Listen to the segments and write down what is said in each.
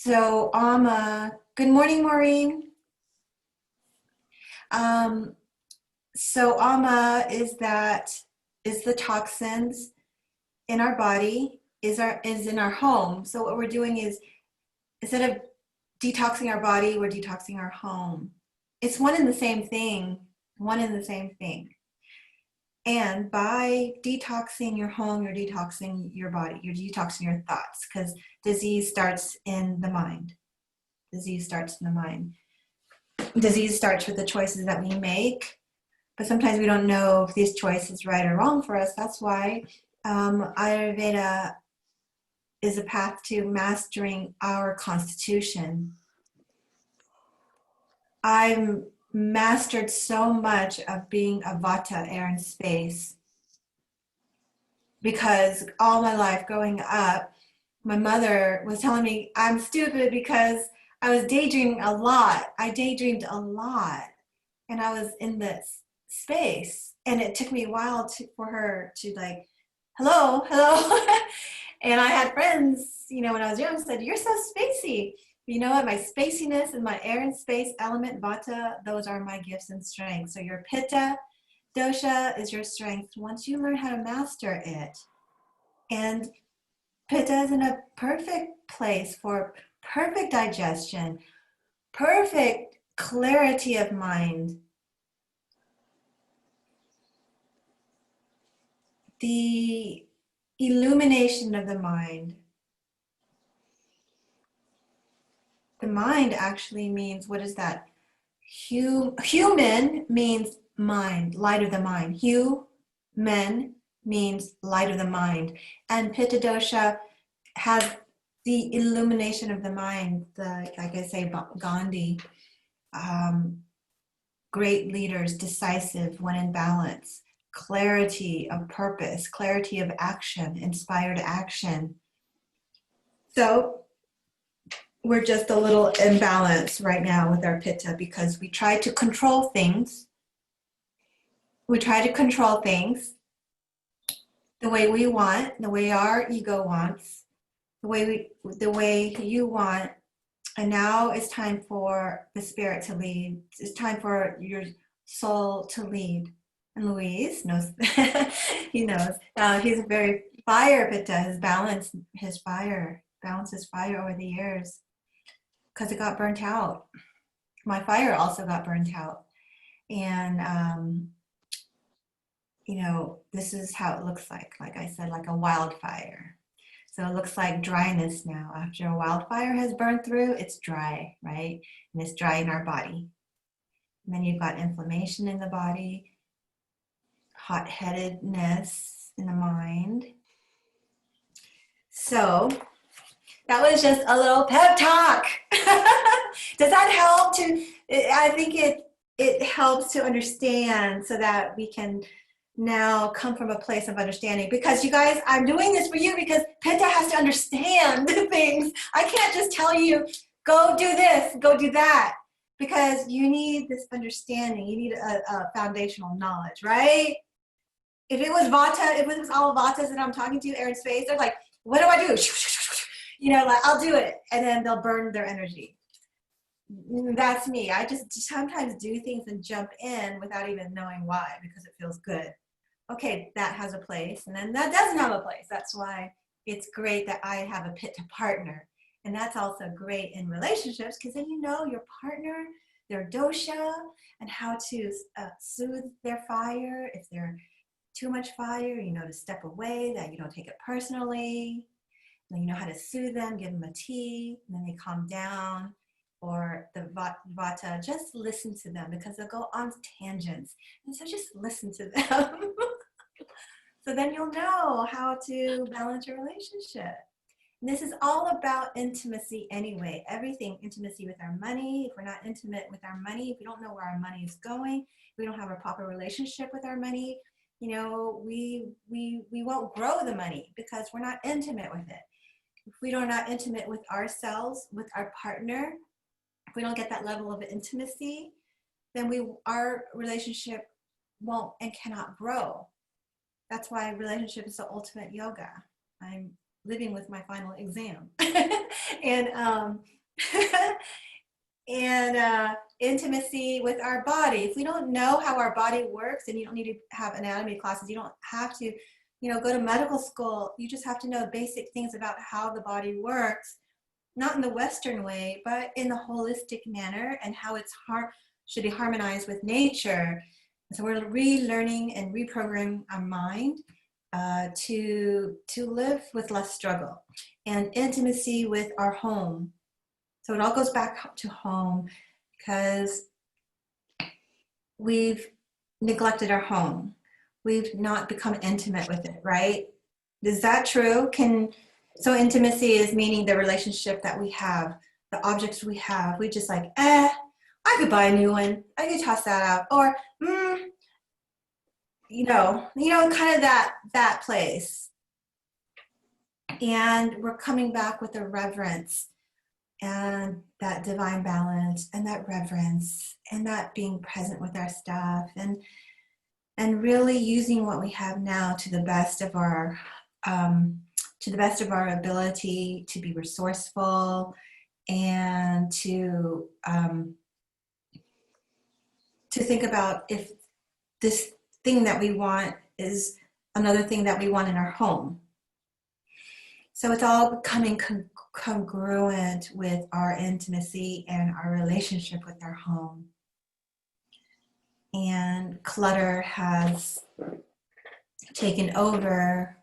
So, good morning, Maureen. Um, so is the toxins in our body, is in our home. So what we're doing is instead of detoxing our body, we're detoxing our home. It's one and the same thing, one and the same thing. And by detoxing your home, you're detoxing your body, you're detoxing your thoughts, because disease starts in the mind. Disease starts in the mind. Disease starts with the choices that we make, but sometimes we don't know if this choice is right or wrong for us. That's why Ayurveda is a path to mastering our constitution. I've mastered so much of being a Vata, air and space, because all my life growing up, my mother was telling me I'm stupid because I was daydreaming a lot. I daydreamed a lot, and I was in this space, and it took me a while for her to like, hello, hello. And I had friends, when I was young, said, you're so spacey. You know what? My spaciness and my air and space element, Vata, those are my gifts and strengths. So your Pitta dosha is your strength once you learn how to master it. And Pitta is in a perfect place for perfect digestion, perfect clarity of mind. The illumination of the mind. The mind actually means, what is that? Human means mind, light of the mind. Human means light of the mind. And Pitta dosha has the illumination of the mind, like I say, Gandhi, great leaders, decisive when in balance, clarity of purpose, clarity of action, inspired action. So we're just a little imbalanced right now with our Pitta because we try to control things. We try to control things the way we want, the way our ego wants, the way you want. And now it's time for the spirit to lead. It's time for your soul to lead. And Luis knows, he knows. He's a very fire Pitta, has balanced his fire over the years because it got burnt out. My fire also got burnt out. And, this is how it looks like I said, like a wildfire. So it looks like dryness now. After a wildfire has burned through, it's dry, right? And it's dry in our body. And then you've got inflammation in the body, hot-headedness in the mind. So that was just a little pep talk. Does that help I think it helps to understand so that we can now come from a place of understanding, because you guys, I'm doing this for you because Pitta has to understand things. I can't just tell you, go do this, go do that, because you need this understanding. You need a foundational knowledge, right? If it was Vata, if it was all Vatas that I'm talking to, air and space, they're like, what do I do? Like, I'll do it. And then they'll burn their energy. That's me. I just sometimes do things and jump in without even knowing why, because it feels good. Okay, that has a place, and then that doesn't have a place. That's why it's great that I have a Pitta partner. And that's also great in relationships, because then you know your partner, their dosha, and how to soothe their fire. If they're too much fire, you know to step away, that you don't take it personally. And you know how to soothe them, give them a tea, and then they calm down. Or the Vata, just listen to them, because they'll go on tangents. And so just listen to them. So then you'll know how to balance your relationship. And this is all about intimacy anyway. Everything, intimacy with our money. If we're not intimate with our money, if we don't know where our money is going, if we don't have a proper relationship with our money, we won't grow the money because we're not intimate with it. If we are not intimate with ourselves, with our partner, if we don't get that level of intimacy, then our relationship won't and cannot grow. That's why relationship is the ultimate yoga. I'm living with my final exam. And and intimacy with our body. If we don't know how our body works, and you don't need to have anatomy classes, you don't have to, go to medical school. You just have to know basic things about how the body works, not in the Western way, but in the holistic manner, and how it's should be harmonized with nature. So we're relearning and reprogramming our mind to live with less struggle, and intimacy with our home. So it all goes back to home, because we've neglected our home. We've not become intimate with it, right? Is that true? So intimacy is meaning the relationship that we have, the objects we have. We just like, I could buy a new one. I could toss that out. Or, kind of that place. And we're coming back with a reverence, and that divine balance, and that reverence, and that being present with our stuff, and really using what we have now to the best of our ability, to be resourceful, and to think about if this thing that we want is another thing that we want in our home. So it's all becoming congruent with our intimacy and our relationship with our home. And clutter has taken over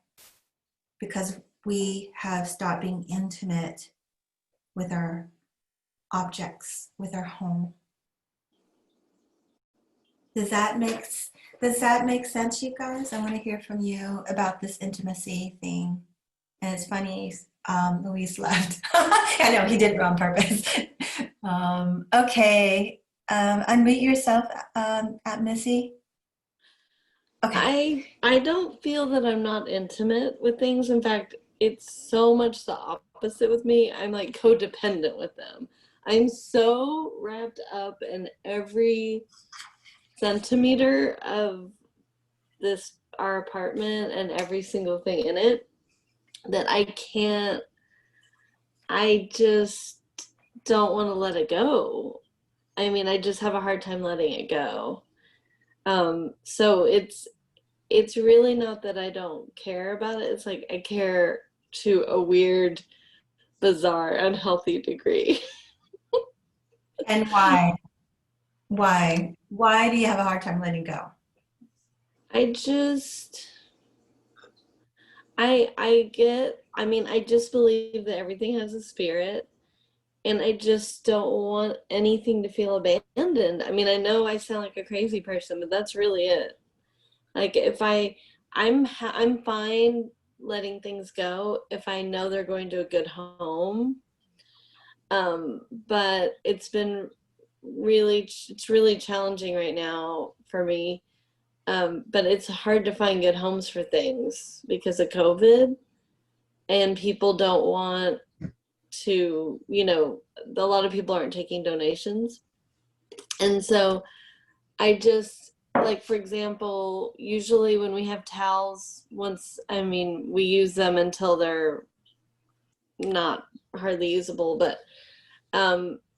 because we have stopped being intimate with our objects, with our home. Does that make sense, you guys? I want to hear from you about this intimacy thing. And it's funny, Luis left. I know he did it on purpose. Okay, unmute yourself, at Missy. Okay. I don't feel that I'm not intimate with things. In fact, it's so much the opposite with me. I'm like codependent with them. I'm so wrapped up in every centimeter of our apartment and every single thing in it that I just don't want to let it go. I mean, I just have a hard time letting it go. So it's really not that I don't care about it. It's like I care to a weird, bizarre, unhealthy degree. And why? Why do you have a hard time letting go? I just I mean, I just believe that everything has a spirit, and I just don't want anything to feel abandoned. I mean, I know I sound like a crazy person, but that's really it. Like if I'm fine letting things go if I know they're going to a good home. But it's really challenging right now for me. But it's hard to find good homes for things because of COVID, and people don't want to, a lot of people aren't taking donations. And so I just, like, for example, usually when we have towels, we use them until they're not hardly usable, but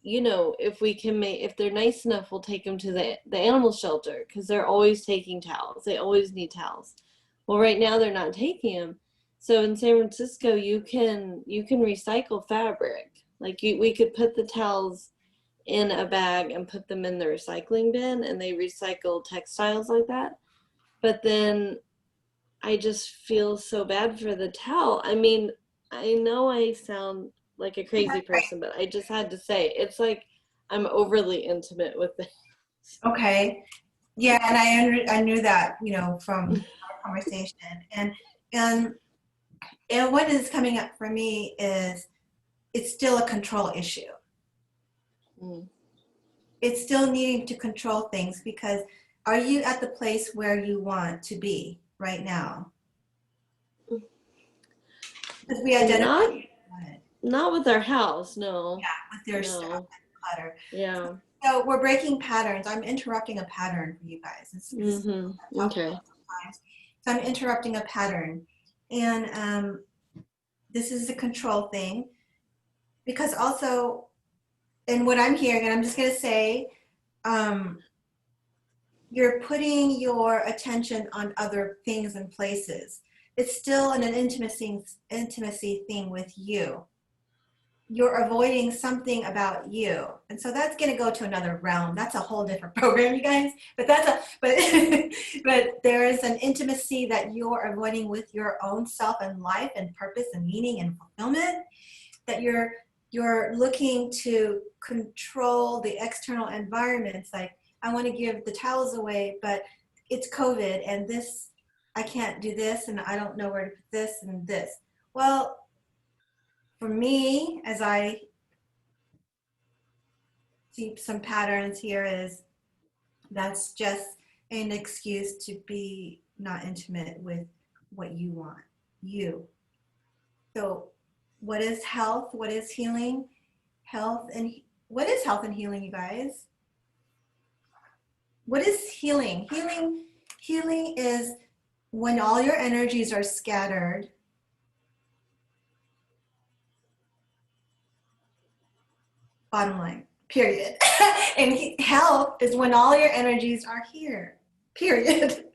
if they're nice enough, we'll take them to the animal shelter, because they're always taking towels. They always need towels. Well, right now they're not taking them. So in San Francisco, you can recycle fabric. Like we could put the towels in a bag and put them in the recycling bin, and they recycle textiles like that. But then I just feel so bad for the towel. I mean, I know I sound like a crazy person, but I just had to say, it's like I'm overly intimate with it. Okay. Yeah, and I knew that, from our conversation. And what is coming up for me is it's still a control issue. It's still needing to control things, because are you at the place where you want to be right now? Because we identify. Not with our house, no. Yeah, with your stuff and clutter. Yeah. So we're breaking patterns. I'm interrupting a pattern for you guys. Okay. So I'm interrupting a pattern. And this is a control thing, because also and what I'm hearing, and I'm just going to say, um, you're putting your attention on other things and places. It's still an intimacy thing with you. You're avoiding something about you, and so that's going to go to another realm. That's a whole different program, you guys. But that's a but but there is an intimacy that you're avoiding with your own self and life and purpose and meaning and fulfillment, that you're looking to control the external environments. Like, I want to give the towels away, but it's COVID and this, I can't do this, and I don't know where to put this and this. Well, for me, as I see some patterns here, is that's just an excuse to be not intimate with what you want, you. So what is health? What is healing? Health and what is health and healing, you guys? What is healing? Healing is when all your energies are scattered. Bottom line, period. And health is when all your energies are here, period.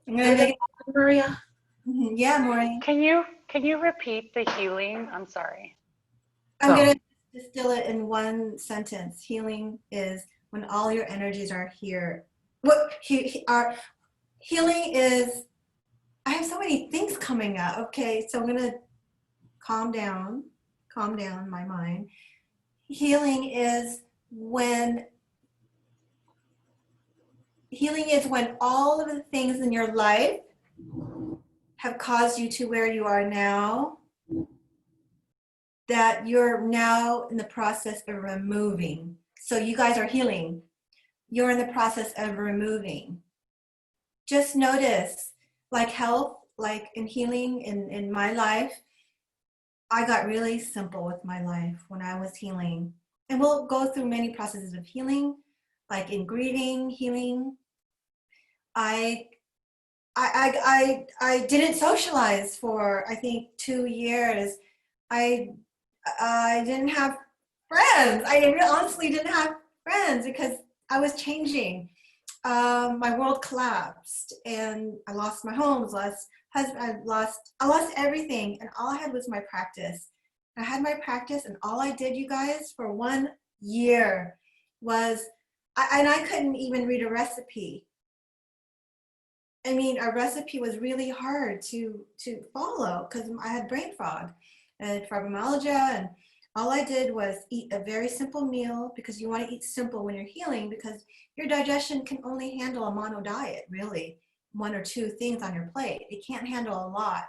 I'm gonna make it, Maria, yeah, Maureen. can you repeat the healing? I'm sorry. I'm gonna distill it in one sentence. Healing is when all your energies are here. What healing is, I have so many things coming up. Okay, so I'm gonna calm down my mind. Healing is when all of the things in your life have caused you to where you are now, that you're now in the process of removing. So you guys are healing. You're in the process of removing. Just notice, like health, like in healing in my life, I got really simple with my life when I was healing. And we'll go through many processes of healing, like in grieving, healing. I didn't socialize for, I think, 2 years. I didn't have friends. I honestly didn't have friends because I was changing. My world collapsed, and I lost my homes, lost husband, I lost everything, and all I had was my practice. I had my practice, and all I did, you guys, for 1 year was, and I couldn't even read a recipe. I mean, a recipe was really hard to follow because I had brain fog and fibromyalgia, and all I did was eat a very simple meal, because you want to eat simple when you're healing, because your digestion can only handle a mono diet, really, 1 or 2 things on your plate. It can't handle a lot.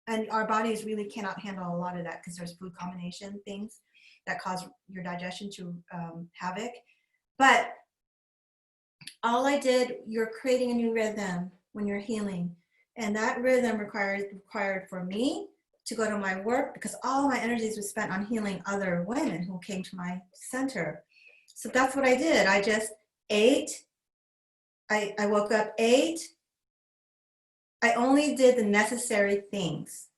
And our bodies really cannot handle a lot of that because there's food combination things that cause your digestion to havoc. But all I did, you're creating a new rhythm when you're healing. And that rhythm required for me to go to my work, because all my energies was spent on healing other women who came to my center. So that's what I did. I just ate. I woke up, ate. I only did the necessary things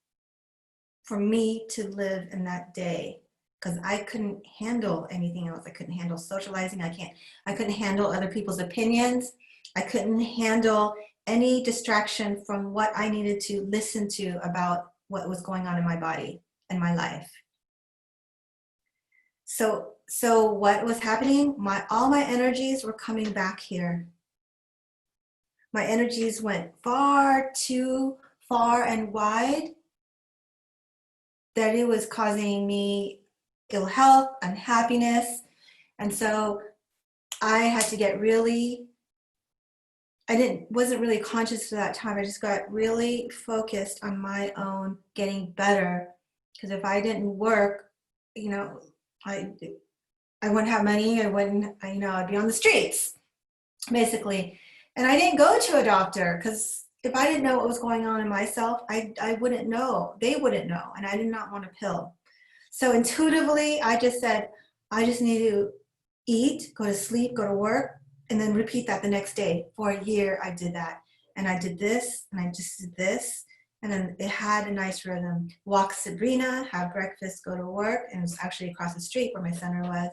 for me to live in that day, because I couldn't handle anything else. I couldn't handle socializing. I couldn't handle other people's opinions. I couldn't handle any distraction from what I needed to listen to about what was going on in my body and my life. So what was happening? All my energies were coming back here. My energies went far too far and wide, that it was causing me ill health, unhappiness. And so I had to get really, wasn't really conscious at that time. I just got really focused on my own getting better. Because if I didn't work, I wouldn't have money. I wouldn't, I'd be on the streets, basically. And I didn't go to a doctor, because if I didn't know what was going on in myself, I wouldn't know. They wouldn't know. And I did not want a pill. So intuitively, I just said, I just need to eat, go to sleep, go to work, and then repeat that the next day. For a year, I did that. And I did this, and I just did this. And then it had a nice rhythm. Walk Sabrina, have breakfast, go to work. And it was actually across the street where my center was.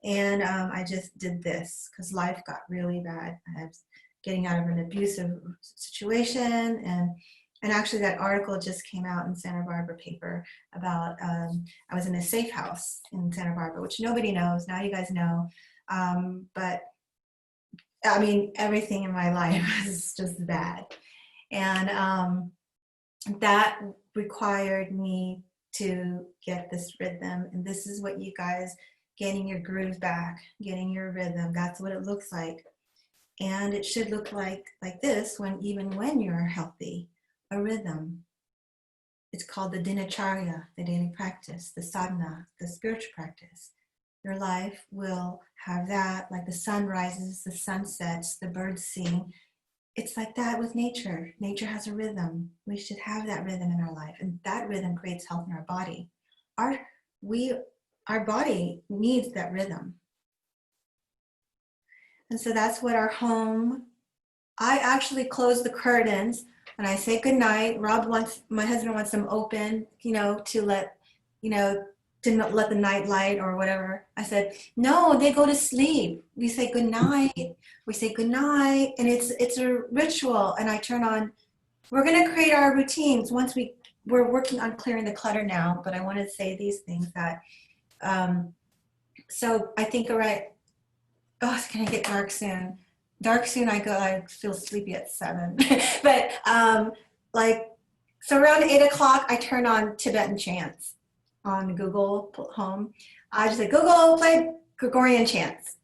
And I just did this because life got really bad. I was getting out of an abusive situation. And actually that article just came out in Santa Barbara paper about, I was in a safe house in Santa Barbara, which nobody knows. Now you guys know. But I mean, everything in my life was just bad. And that required me to get this rhythm. And this is what you guys, getting your groove back, getting your rhythm. That's what it looks like. And it should look like this even when you're healthy, a rhythm. It's called the dinacharya, the daily practice, the sadhana, the spiritual practice. Your life will have that, like the sun rises, the sun sets, the birds sing. It's like that with nature. Nature has a rhythm. We should have that rhythm in our life. And that rhythm creates health in our body. Our body needs that rhythm. And so that's what our home, I actually close the curtains and I say goodnight. My husband wants them open, to let, to not let the night light or whatever. I said, no, they go to sleep. We say goodnight. We say goodnight. And it's a ritual. And I turn on, we're going to create our routines once we're working on clearing the clutter now. But I want to say these things that, so I think, all right, oh, it's going to get dark soon. Dark soon, I feel sleepy at 7. But so around 8 o'clock, I turn on Tibetan chants on Google Home. I just say, Google, play Gregorian chants.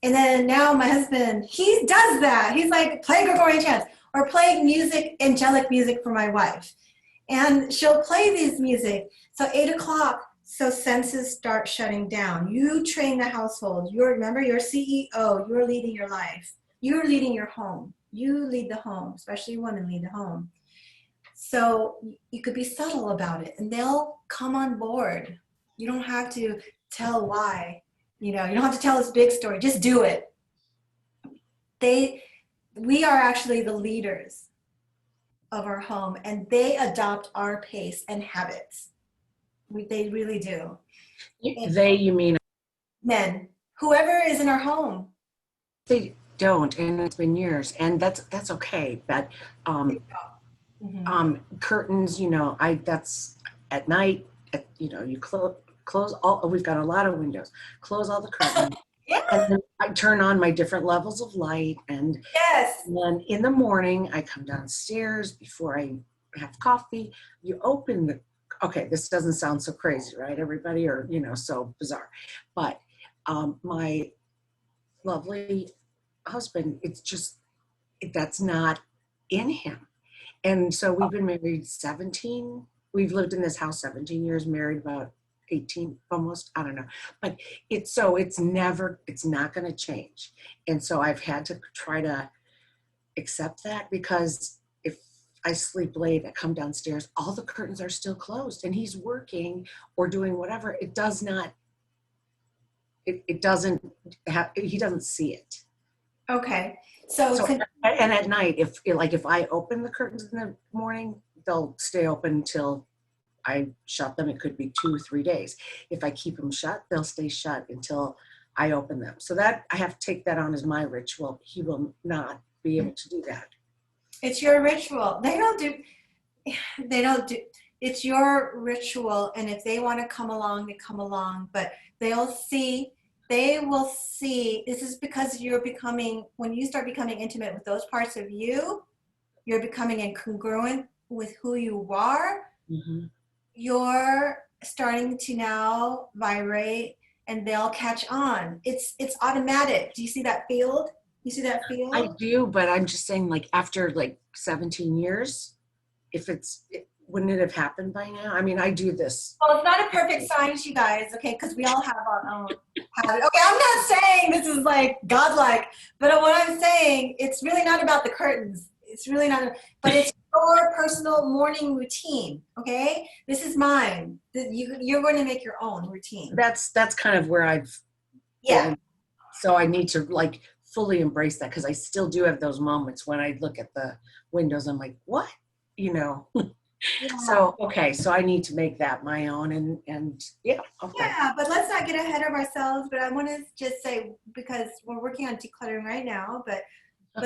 And then now my husband, he does that. He's like, play Gregorian chants or play music, angelic music for my wife. And she'll play these music. So 8 o'clock, so senses start shutting down. You train the household. Remember, you're CEO. You're leading your life. You're leading your home. You lead the home, especially women lead the home. So you could be subtle about it and they'll come on board. You don't have to tell why. You don't have to tell this big story. Just do it. We are actually the leaders of our home and they adopt our pace and habits. They really do. You mean? Men, whoever is in our home. They don't, and it's been years, and that's okay. But curtains, that's at night. You close all. We've got a lot of windows. Close all the curtains. Yeah. And then I turn on my different levels of light, and Yes. And then in the morning, I come downstairs before I have coffee. You open the. Okay, this doesn't sound so crazy, right, everybody, or so bizarre, but my lovely husband, that's not in him. And so we've been married 17, we've lived in this house 17 years, married about 18 almost, I don't know, but it's not going to change. And so I've had to try to accept that, because if I sleep late, I come downstairs, all the curtains are still closed and he's working or doing whatever. It does not, he doesn't see it. Okay. So and at night, if I open the curtains in the morning, they'll stay open until I shut them. It could be 2 or 3 days. If I keep them shut, they'll stay shut until I open them. So that I have to take that on as my ritual. He will not be able to do that. It's your ritual. They don't do, it's your ritual. And if they want to come along, they come along, but they will see, this is because when you start becoming intimate with those parts of you, you're becoming incongruent with who you are. Mm-hmm. You're starting to now vibrate and they'll catch on. It's automatic. Do you see that field? You see that field? I do, but I'm just saying, after 17 years, wouldn't it have happened by now? I mean, I do this. Well, it's not a perfect science, you guys, okay? Because we all have our own habit. Okay, I'm not saying this is godlike, but what I'm saying, it's really not about the curtains. It's really not, but it's your personal morning routine, okay? This is mine. You're going to make your own routine. That's kind of where I've. Yeah. So I need to fully embrace that, because I still do have those moments when I look at the windows. I'm like, what? you know. Yeah. So, okay, so I need to make that my own and yeah, okay. Yeah, but let's not get ahead of ourselves. But I want to just say, because we're working on decluttering right now, but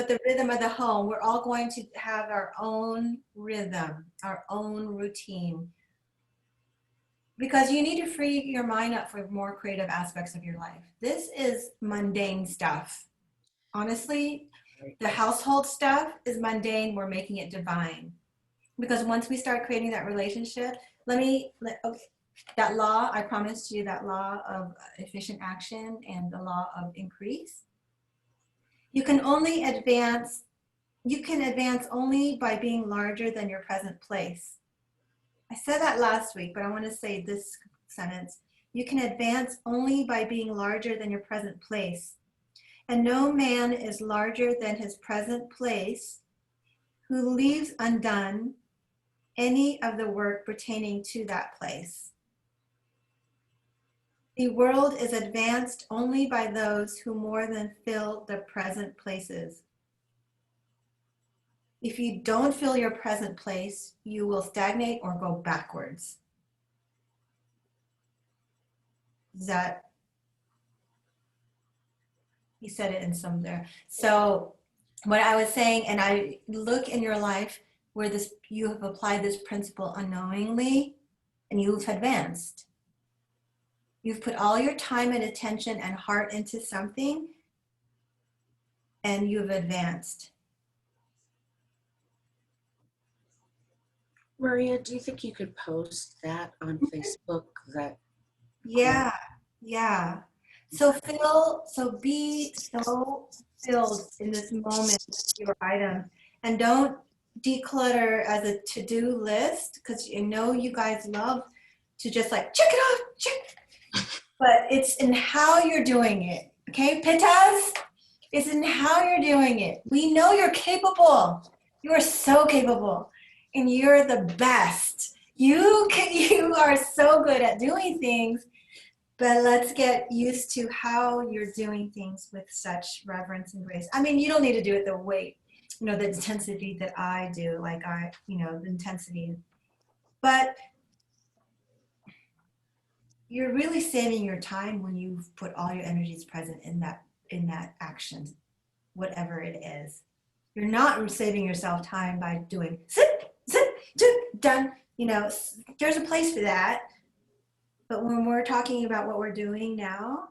the rhythm of the home, we're all going to have our own rhythm, our own routine. Because you need to free your mind up for more creative aspects of your life. This is mundane stuff. Honestly, the household stuff is mundane. We're making it divine. Because once we start creating that relationship, okay, that law, I promised you that law of efficient action and the law of increase. You can advance only by being larger than your present place. I said that last week, but I want to say this sentence. You can advance only by being larger than your present place. And no man is larger than his present place who leaves undone any of the work pertaining to that place. The world is advanced only by those who more than fill the present places. If you don't fill your present place, you will stagnate or go backwards. Is that, he said it in some there. So what I was saying, and I look in your life where you have applied this principle unknowingly and you've advanced. You've put all your time and attention and heart into something and you've advanced. Maria, do you think you could post that on Facebook? That Yeah, yeah. So be so filled in this moment with your items, and don't declutter as a to-do list, because you know you guys love to just like check it off, check. But it's in how you're doing it. Okay, Pitas? It's in how you're doing it. We know you're capable. You are so capable, and you're the best. You are so good at doing things. But let's get used to how you're doing things with such reverence and grace. I mean, you don't need to do it the way, the intensity that I do, the intensity. But you're really saving your time when you've put all your energies present in that action, whatever it is. You're not saving yourself time by doing sit, done. There's a place for that. But when we're talking about what we're doing now,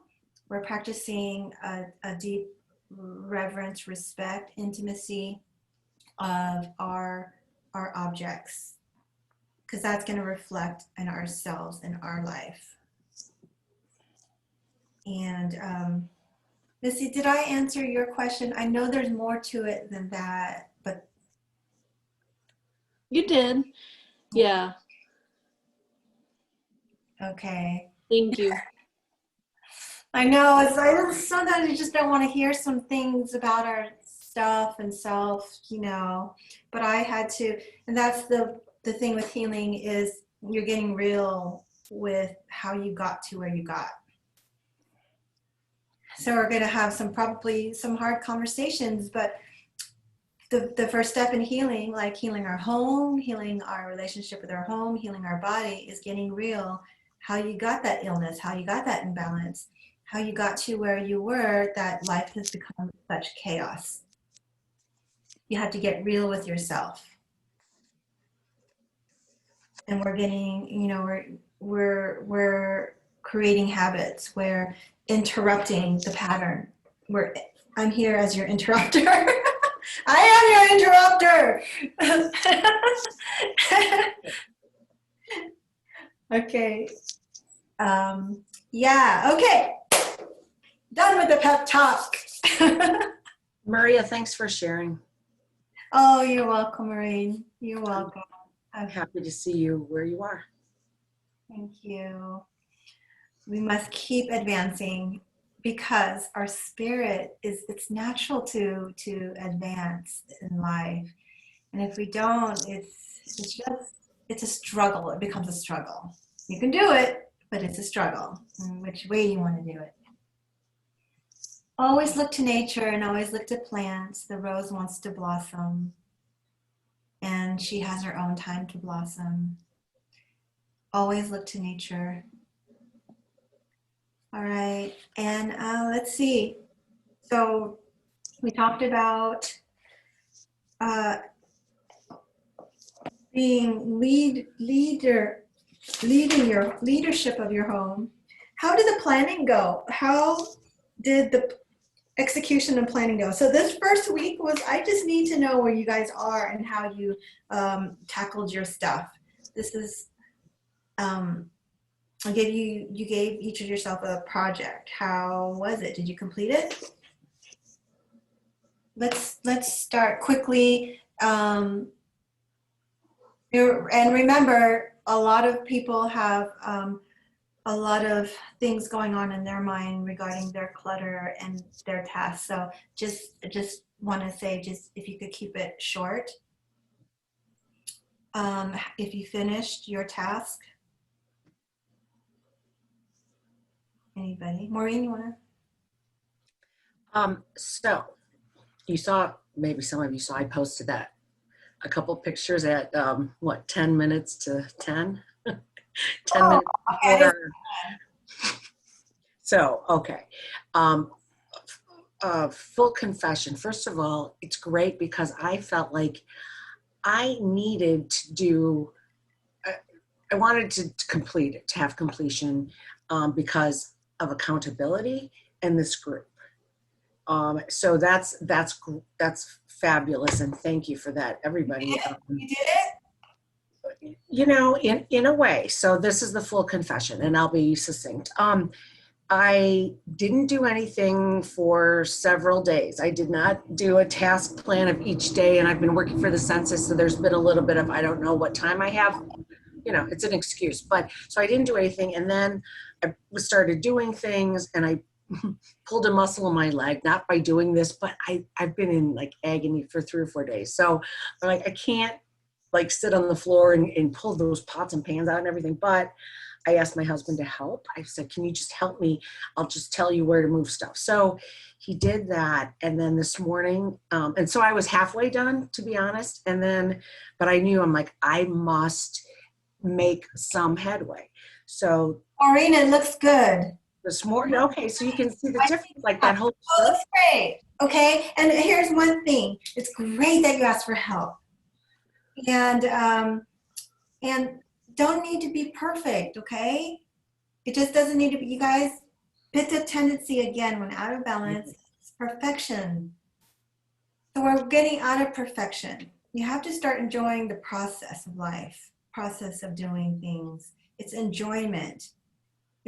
we're practicing a deep reverence, respect, intimacy of our objects, because that's going to reflect in ourselves in our life. And Missy, did I answer your question? I know there's more to it than that, but You did. Yeah. okay. Thank you. I know, sometimes you just don't want to hear some things about our stuff and self, but I had to, and that's the thing with healing, is you're getting real with how you got to where you got. So we're going to have probably some hard conversations, but the first step in healing, like healing our home, healing our relationship with our home, healing our body, is getting real how you got that illness, how you got that imbalance, how you got to where you were, that life has become such chaos. You have to get real with yourself. And we're getting, we're creating habits. We're interrupting the pattern. I'm here as your interrupter. I am your interrupter. Okay. Yeah, okay. Done with the pep talk. Maria, thanks for sharing. Oh, you're welcome, Maureen. You're welcome. I'm happy to see you where you are. Thank you. We must keep advancing, because our spirit it's natural to advance in life. And if we don't, it's a struggle. It becomes a struggle. You can do it, but it's a struggle in which way you want to do it. Always look to nature and always look to plants. The rose wants to blossom. and she has her own time to blossom. Always look to nature. All right, and let's see. So we talked about being leading your leadership of your home. How did the planning go? How did the execution and planning go? So this first week was, I just need to know where you guys are and how you tackled your stuff. This is, you gave each of yourself a project. How was it? Did you complete it? Let's start quickly. And remember, a lot of people have a lot of things going on in their mind regarding their clutter and their tasks. So just want to say, just if you could keep it short. If you finished your task. Anybody? Maureen, you want to? So you saw, maybe some of you saw, I posted that a couple pictures at what, 10 minutes to 10? 10 minutes before. So, okay. Full confession. First of all, it's great because I felt like I needed to do, I wanted to complete it, to have completion because of accountability and this group. So that's fabulous, and thank you for that, everybody. You did it? You know, in a way. So this is the full confession, and I'll be succinct. I didn't do anything for several days. I did not do a task plan of each day, and I've been working for the census, so there's been a little bit of, I don't know what time I have. You know, it's an excuse, but so I didn't do anything, and then I started doing things, and I pulled a muscle in my leg, not by doing this, but I've been in like agony for 3 or 4 days. So I'm like, I can't like sit on the floor and pull those pots and pans out and everything. But I asked my husband to help. I said, can you just help me? I'll just tell you where to move stuff. So he did that. And then this morning, and so I was halfway done, to be honest. And then, but I knew, I'm like, I must make some headway. So Maureen, it looks good. this morning, okay, so you can see the difference, like that whole. Oh, that's great. Okay, and here's one thing. It's great that you asked for help. And don't need to be perfect, okay? It just doesn't need to be, you guys, pitta tendency again, when out of balance, it's perfection. So we're getting out of perfection. You have to start enjoying the process of life, process of doing things. It's enjoyment.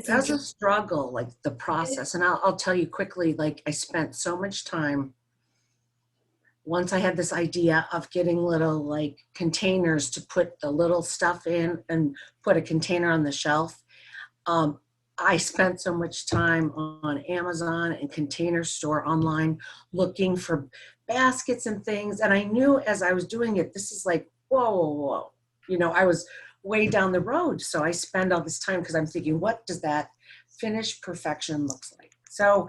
That's a struggle, like the process. And I'll tell you quickly, like I spent so much time, once I had this idea of getting little like containers to put the little stuff in and put a container on the shelf. I spent so much time on Amazon and Container Store online looking for baskets and things. And I knew as I was doing it, this is like, whoa, whoa, whoa. You know, I was way down the road. So I spend all this time because I'm thinking, what does that finished perfection looks like? So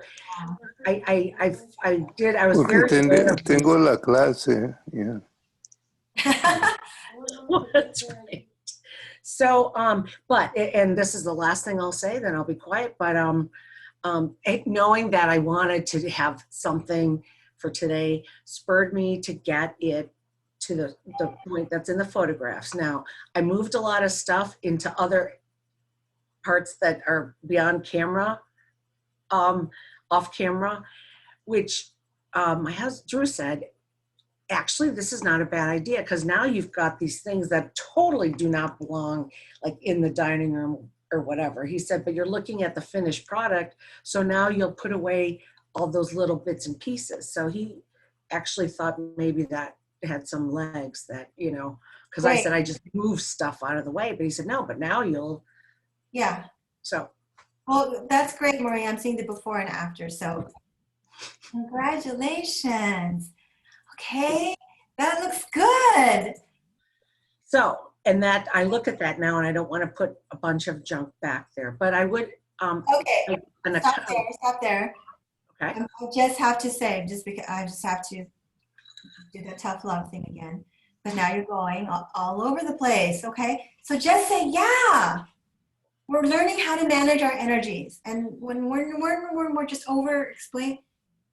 I was Porque very aware of tengo la clase, yeah. That's right. So, but, and this is the last thing I'll say, then I'll be quiet, but knowing that I wanted to have something for today spurred me to get it to the point that's in the photographs. Now, I moved a lot of stuff into other parts that are beyond camera, off camera, which my husband, Drew, said, actually, this is not a bad idea because now you've got these things that totally do not belong like in the dining room or whatever. He said, but you're looking at the finished product. So now you'll put away all those little bits and pieces. So he actually thought maybe that had some legs that, you know, because I said, I just move stuff out of the way. But he said, no, but now you'll. Yeah. So. Well, that's great, Maureen. I'm seeing the before and after. So congratulations. Okay, that looks good. So, and that I look at that now and I don't want to put a bunch of junk back there, but I would. Okay, stop there. Okay. I just have to say, just because I just have to do the tough love thing again. but now you're going all over the place, okay? So just say, yeah, we're learning how to manage our energies. And when we're just over explain,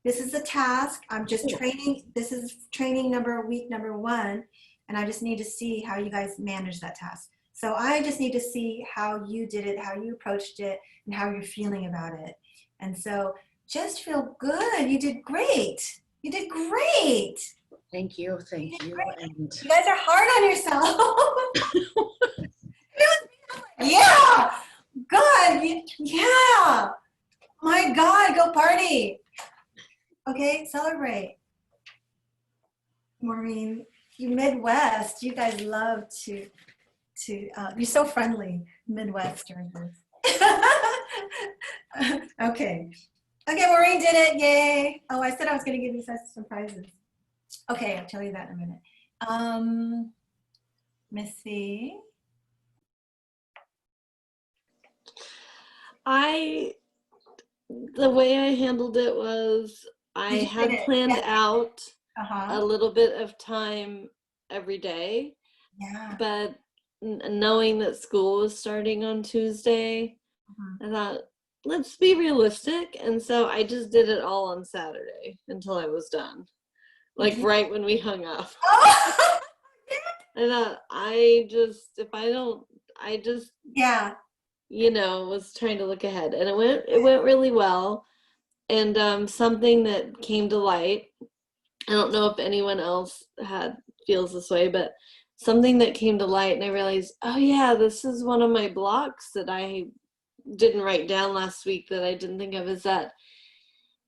this is a task. I'm just training. This is week number 1. And I just need to see how you guys manage that task. So I just need to see how you did it, how you approached it, and how you're feeling about it. And so just feel good. You did great. You did great. Thank you. Thank you. And You guys are hard on yourself. Yeah. Good. Yeah. My God, go party. Okay, celebrate. Maureen, you Midwest, you guys love to you're so friendly, Midwesterners. Okay. Okay, Maureen did it, yay. Oh, I said I was gonna give you some prizes. Okay, I'll tell you that in a minute. Missy. The way I handled it was I Did you had fit it? planned Yeah. out a Uh-huh. little bit of time every day, Yeah. but knowing that school was starting on Tuesday, I thought, let's be realistic. And so I just did it all on Saturday until I was done. Like right when we hung up. Oh! I thought, Yeah. was trying to look ahead, and it went really well. And something that came to light, I don't know if anyone else feels this way, but something that came to light, and I realized, oh yeah, this is one of my blocks that I didn't write down last week that I didn't think of, is that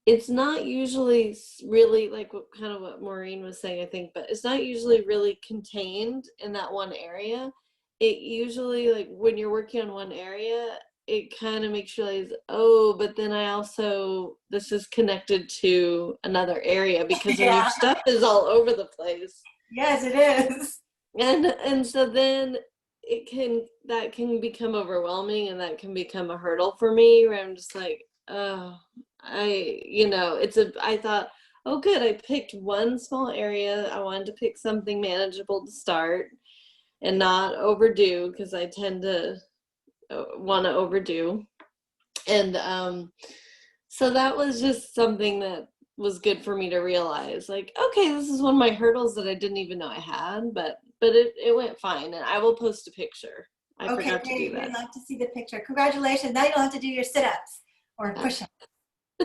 it's not usually really like what Maureen was saying, I think, but it's not usually really contained in that one area. It usually, like when you're working on one area, it kind of makes you realize, oh, but then this is connected to another area, because when your stuff is all over the place. Yes, it is. And so then that can become overwhelming, and that can become a hurdle for me, where I'm just like, oh, I thought, oh good, I picked one small area. I wanted to pick something manageable to start and not overdo, because I tend to want to overdo. And so that was just something that was good for me to realize, like, okay, this is one of my hurdles that I didn't even know I had, but it went fine, and I will post a picture. I forgot to do that. We'd love to see the picture. Congratulations. Now you don't have to do your sit-ups or push-ups.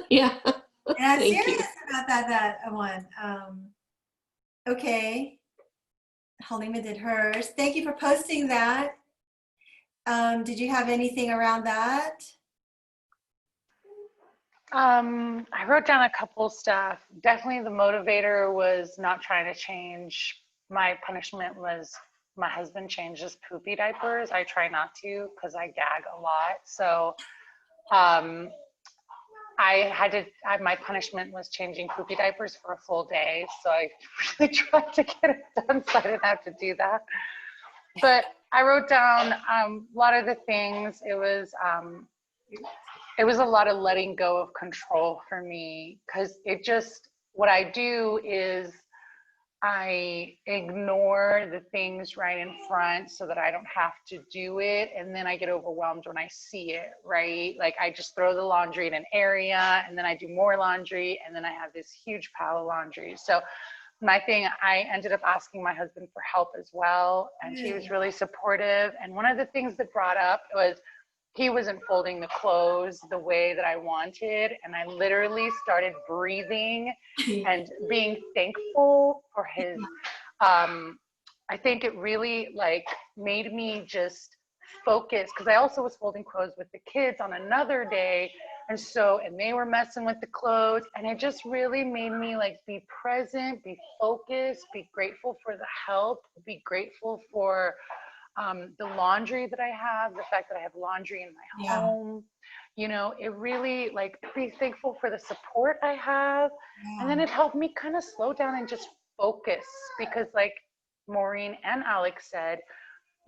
Yeah. And I'm Thank serious you. about that one. Okay. Halima did hers. Thank you for posting that. Did you have anything around that? I wrote down a couple stuff. Definitely the motivator was not trying to change. My punishment was my husband changed his poopy diapers. I try not to because I gag a lot. So my punishment was changing poopy diapers for a full day. So I really tried to get it done so I didn't have to do that. But I wrote down a lot of the things. It was a lot of letting go of control for me, because what I do is I ignore the things right in front so that I don't have to do it. And then I get overwhelmed when I see it, right? Like I just throw the laundry in an area, and then I do more laundry, and then I have this huge pile of laundry. So I ended up asking my husband for help as well, and he was really supportive. And one of the things that brought up was he wasn't folding the clothes the way that I wanted. And I literally started breathing and being thankful for his, I think it really like made me just focus, because I also was folding clothes with the kids on another day. And they were messing with the clothes, and it just really made me like be present, be focused, be grateful for the help, be grateful for the laundry that I have, the fact that I have laundry in my home, it really like be thankful for the support I have. And then it helped me kind of slow down and just focus, because like Maureen and Alex said,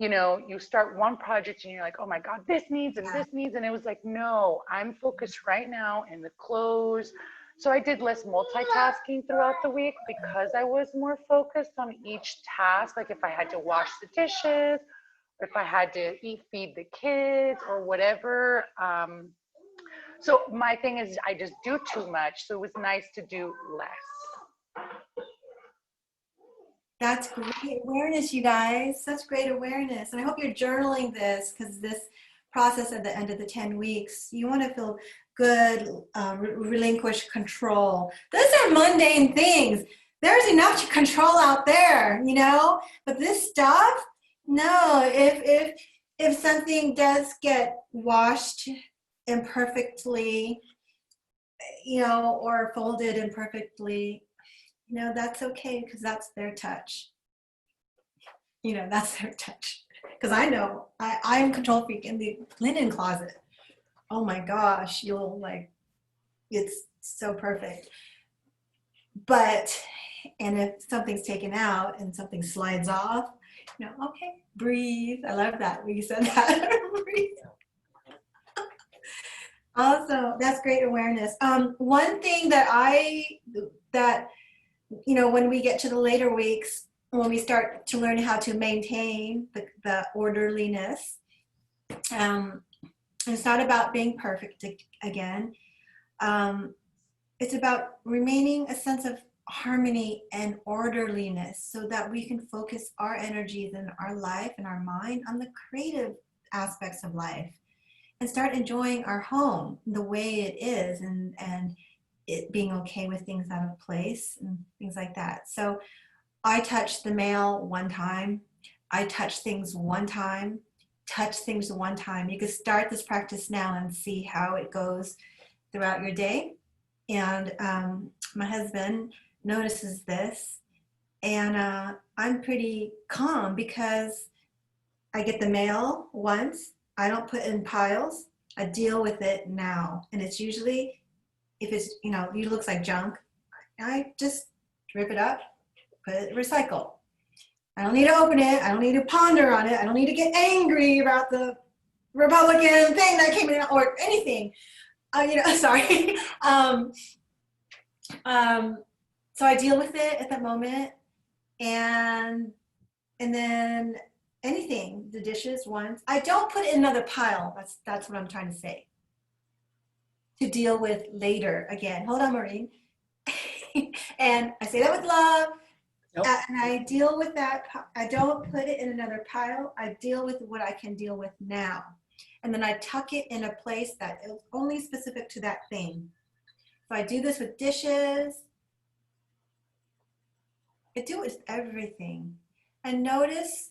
you start one project and you're like, oh my God, this needs and this needs. And it was like, no, I'm focused right now in the clothes, So I did less multitasking throughout the week because I was more focused on each task. Like if I had to wash the dishes, or if I had to feed the kids or whatever. So my thing is I just do too much. So it was nice to do less. That's great awareness, you guys. Such great awareness. And I hope you're journaling this, because this process at the end of the 10 weeks, you want to feel good, relinquish control. Those are mundane things. There's enough to control out there, you know, but this stuff, no, if something does get washed imperfectly, you know, or folded imperfectly, you know, that's okay, because that's their touch. You know, that's their touch. Because I know I am control freak in the linen closet. Oh my gosh, you'll like, it's so perfect. But, and if something's taken out and something slides off, you know, okay, breathe. I love that when you said that. Breathe. Also, that's great awareness. One thing that you know, when we get to the later weeks, when we start to learn how to maintain the orderliness, it's not about being perfect again. It's about remaining a sense of harmony and orderliness, so that we can focus our energies and our life and our mind on the creative aspects of life, and start enjoying our home the way it is, and it being okay with things out of place and things like that. So I touch the mail one time. I touch things one time. Touch things one time. You can start this practice now and see how it goes throughout your day. And my husband notices this, and I'm pretty calm because I get the mail once. I don't put it in piles. I deal with it now. And it's usually, if it's, you know, it looks like junk, I just rip it up, put it, recycle. I don't need to open it. I don't need to ponder on it. I don't need to get angry about the Republican thing that came in, or anything. You know, sorry. So I deal with it at that moment, and then anything, the dishes once. I don't put it in another pile. That's what I'm trying to say. To deal with later again. Hold on, Maureen. And I say that with love. Nope. And I deal with that. I don't put it in another pile. I deal with what I can deal with now. And then I tuck it in a place that is only specific to that thing. So I do this with dishes. I do it with everything. And notice,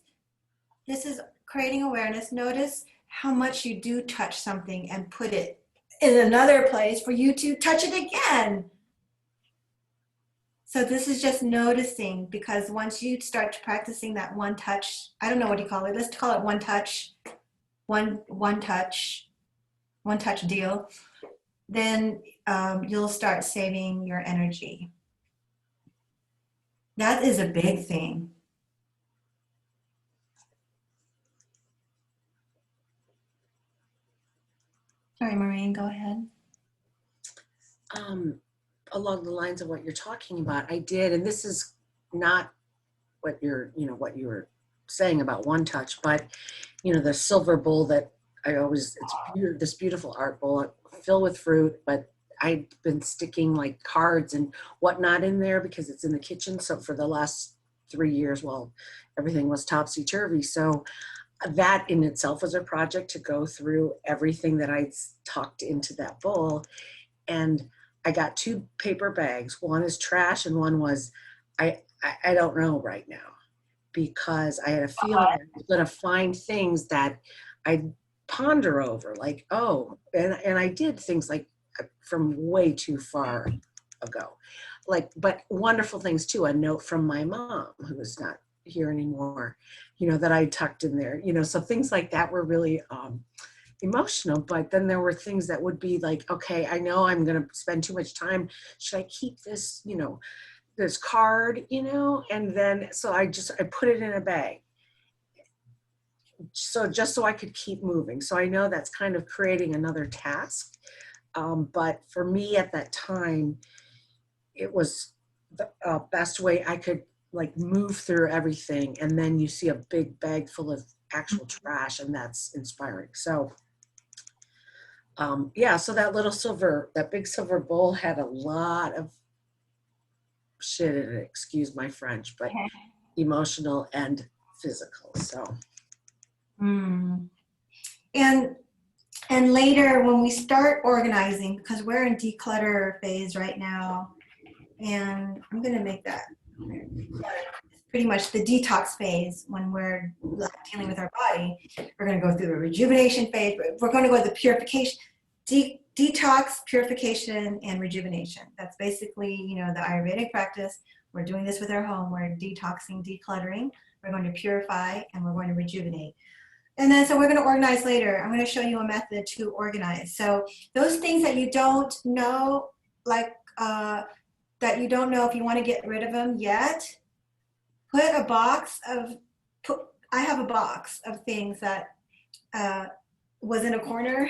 this is creating awareness. Notice how much you do touch something and put it in another place for you to touch it again. So this is just noticing, because once you start practicing that one touch, I don't know what you call it. Let's call it one touch, one touch deal. Then you'll start saving your energy. That is a big thing. Sorry, Maureen, go ahead. Along the lines of what you're talking about, I did, and this is not what you're, you know, what you were saying about one touch, but you know, the silver bowl that I always, it's this beautiful art bowl filled with fruit, but I've been sticking like cards and whatnot in there because it's in the kitchen. So for the last 3 years, well, everything was topsy-turvy. So that in itself was a project, to go through everything that I tucked into that bowl. And I got 2 paper bags. One is trash and one was, I don't know right now, because I had a feeling I was going to find things that I'd ponder over, like, oh, and I did things like from way too far ago, like, but wonderful things too. A note from my mom, who is not here anymore, you know, that I tucked in there, you know, so things like that were really emotional. But then there were things that would be like, okay, I know I'm going to spend too much time. Should I keep this, you know, this card, you know? And then, so I put it in a bag. So just so I could keep moving. So I know that's kind of creating another task But for me at that time, it was the best way I could like move through everything. And then you see a big bag full of actual trash, and that's inspiring. So yeah, so that big silver bowl had a lot of shit in it, excuse my French, but emotional and physical. So Mm. And later when we start organizing, because we're in declutter phase right now, and I'm gonna make that pretty much the detox phase when we're dealing with our body. We're gonna go through the rejuvenation phase, we're gonna go to the purification, detox, purification, and rejuvenation. That's basically, you know, the Ayurvedic practice. We're doing this with our home. We're detoxing, decluttering. We're going to purify, and we're going to rejuvenate. And then, so we're going to organize later. I'm going to show you a method to organize. So those things that you don't know, like that you don't know if you want to get rid of them yet, put a box of, I have a box of things that was in a corner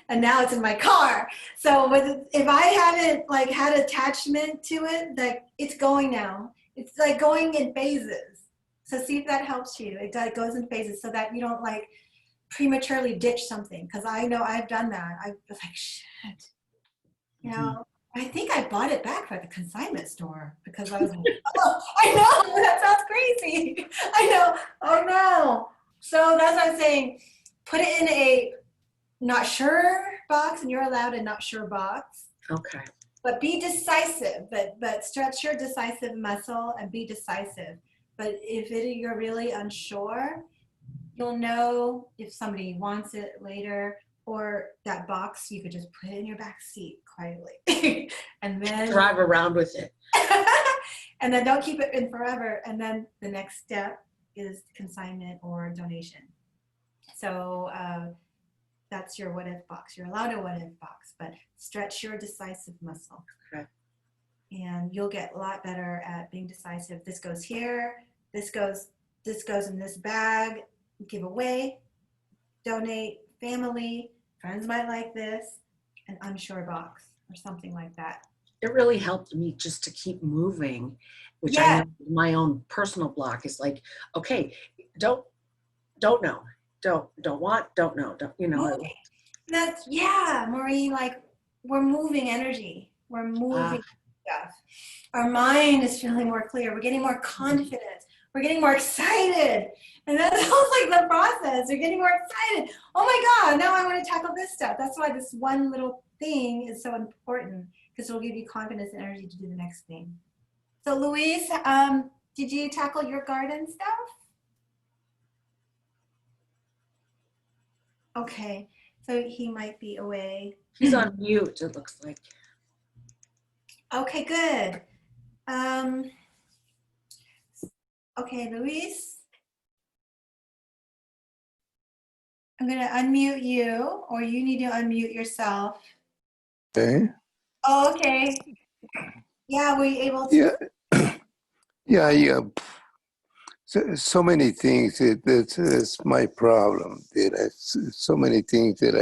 and now it's in my car. So if I haven't like had attachment to it, like it's going now. It's like going in phases. So see if that helps you. It goes in phases so that you don't like prematurely ditch something. Because I know I've done that. I was like, shit. You know, I think I bought it back at the consignment store because I was like, oh, I know, that sounds crazy. I know, oh no. So that's what I'm saying. Put it in a not sure box, and you're allowed a not sure box. okay. But be decisive, but stretch your decisive muscle and be decisive. But if you're really unsure, you'll know if somebody wants it later, or that box, you could just put it in your back seat quietly. And then Drive around with it. and then don't keep it in forever. And then the next step is consignment or donation. So that's your what if box. You're allowed a what if box, but stretch your decisive muscle. Okay. And you'll get a lot better at being decisive. This goes here, this goes in this bag, give away, donate, family, friends might like this, an unsure box or something like that. It really helped me just to keep moving, which I Yeah. know my own personal block is like, okay, don't know, don't want, don't know, don't, you know. Moving. That's, yeah, Maureen, like we're moving energy. We're moving stuff. Our mind is feeling more clear. We're getting more confident. We're getting more excited. And that's almost like the process. We're getting more excited. Oh my God, now I want to tackle this stuff. That's why this one little thing is so important, because it will give you confidence and energy to do the next thing. So Luis, did you tackle your garden stuff? Okay, so he might be away. He's on mute, it looks like. Okay, good. Okay, Luis, I'm going to unmute you, or you need to unmute yourself. Okay. Oh, okay. Yeah, were you able to? Yeah. Yeah. So many things. That's my problem. So many things that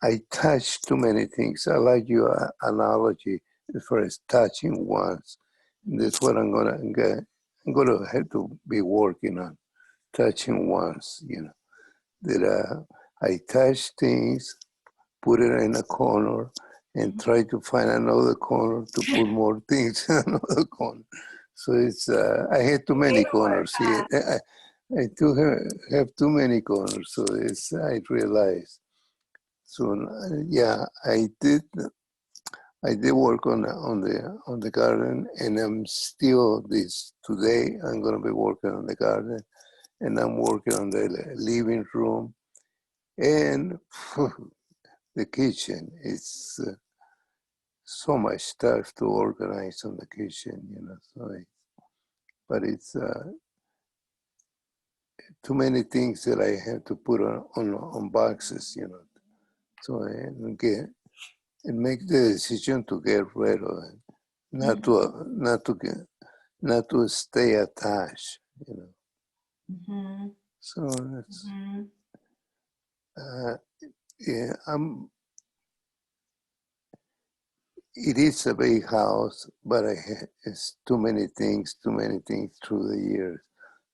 I touch too many things. I like your analogy as far as touching once. That's what I'm gonna have to be working on. Touching once, that I touch things, put it in a corner, and try to find another corner to put more things in another corner. So it's I had too many corners here. I do have too many corners. So I realized. So yeah, I did work on the garden, and I'm still today. I'm gonna be working on the garden, and I'm working on the living room, and the kitchen. It's so much stuff to organize on the kitchen, So, but it's too many things that I have to put on boxes, So and make the decision to get rid of it, not to stay attached, Mm-hmm. So it's yeah, it is a big house, but it's too many things through the years.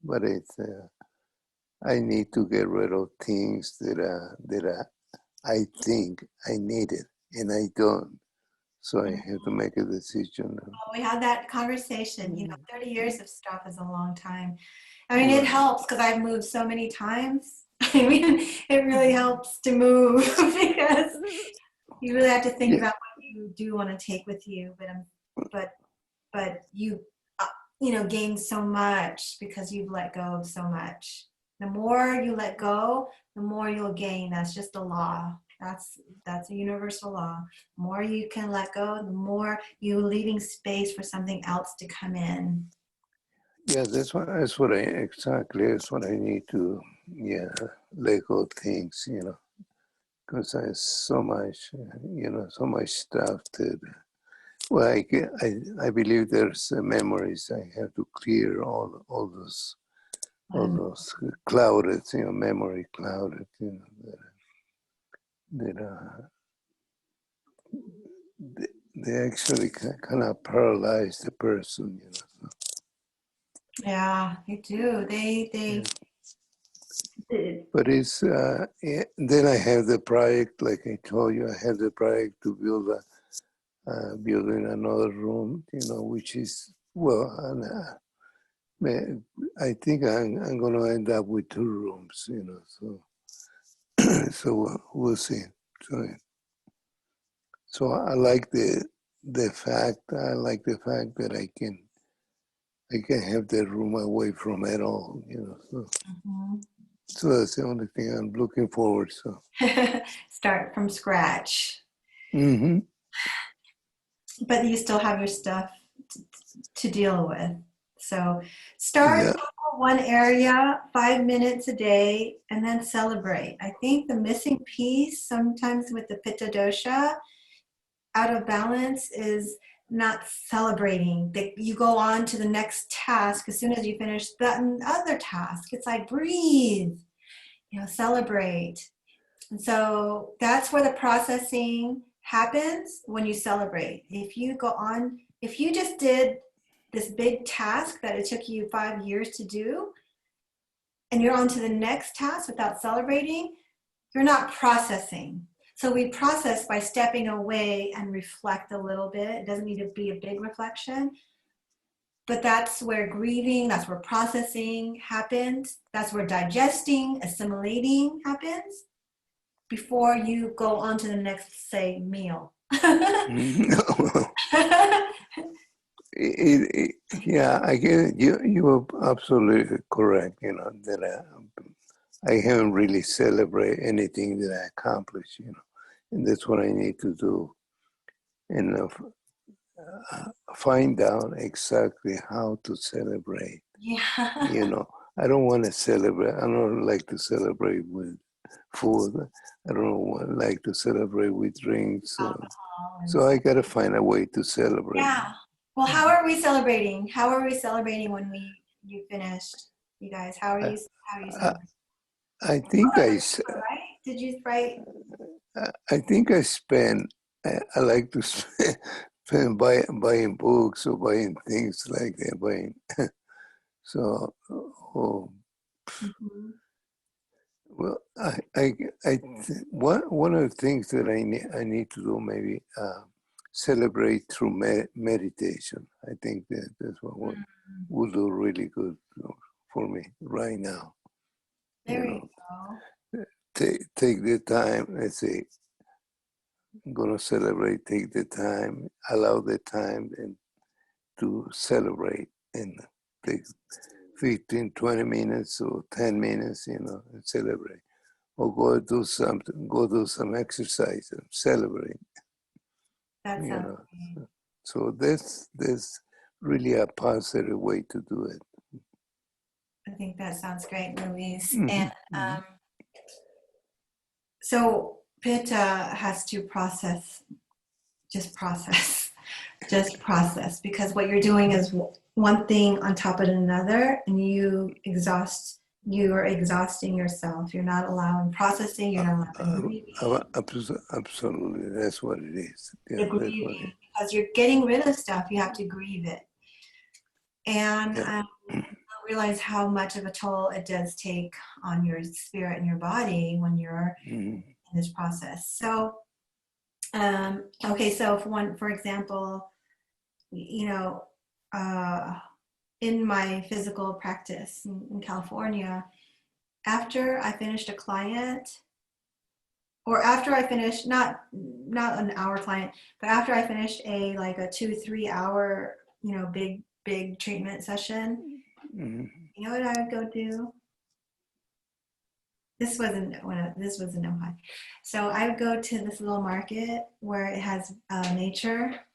But it's I need to get rid of things I think I need it and I don't. So I have to make a decision. We had that conversation. 30 years of stuff is a long time. I mean, it helps because I've moved so many times. I mean, it really helps to move because you really have to think about what you do want to take with you. But you, gain so much because you've let go of so much. The more you let go, the more you'll gain. That's just a law. That's a universal law. The more you can let go, the more you're leaving space for something else to come in. Yeah, that's what I need to, let go of things, because there's so much, so much stuff that, well, I believe there's memories I have to clear all those clouded, memory clouded, that they actually kind of paralyze the person, Yeah, they do. But it's then I have the project, like I told you, I have the project to building another room, which is I think I'm going to end up with 2 rooms, so so we'll see. So I like the fact that I can have the room away from it all, So. So that's the only thing I'm looking forward to. Start from scratch. Mm-hmm. But you still have your stuff to deal with. So start one area, 5 minutes a day, and then celebrate. I think the missing piece sometimes with the Pitta dosha out of balance is not celebrating. That you go on to the next task as soon as you finish that other task. It's like breathe, celebrate. And so that's where the processing happens when you celebrate. If you just did this big task that it took you 5 years to do, and you're on to the next task without celebrating, you're not processing. So we process by stepping away and reflect a little bit. It doesn't need to be a big reflection, but that's where grieving, that's where processing happens. That's where digesting, assimilating happens before you go on to the next, say, meal. Yeah, I get it. You are absolutely correct. That I haven't really celebrated anything that I accomplished. And that's what I need to do, and find out exactly how to celebrate. Yeah. I don't want to celebrate. I don't like to celebrate with food. I don't like to celebrate with drinks. So I gotta find a way to celebrate. Yeah. Well, how are we celebrating? How are we celebrating when you finished, you guys? How are you celebrating? I think Right? Did you write? I think I spend. I like to spend buying books or buying things like that. So. Well, one of the things that I need to do maybe celebrate through meditation. I think that's what will do really good for me right now. There you go. Take the time. Let's say I'm gonna celebrate. Take the time. Allow the time and to celebrate and take 15, 20 minutes or 10 minutes, and celebrate. Or go do some exercise and celebrate. That sounds great. So that's really a positive way to do it. I think that sounds great, Luis. Mm-hmm. And so Pitta has to just process, because what you're doing is one thing on top of another, and you exhaust you are exhausting yourself. You're not allowing processing. You're not allowing grieving. Absolutely, that's what it is. Yeah, The that's what it grieving, because you're getting rid of stuff. You have to grieve it. And Yeah. I realize how much of a toll it does take on your spirit and your body when you're Mhm. in this process. So, okay, so for example, you know, in my physical practice in California, after I finished a client, or after I finished, not an hour client, but after I finished a 2-3 hour, big treatment session, Mhm. you know what I would go do? This wasn't in Ohio. So I would go to this little market where it has nature,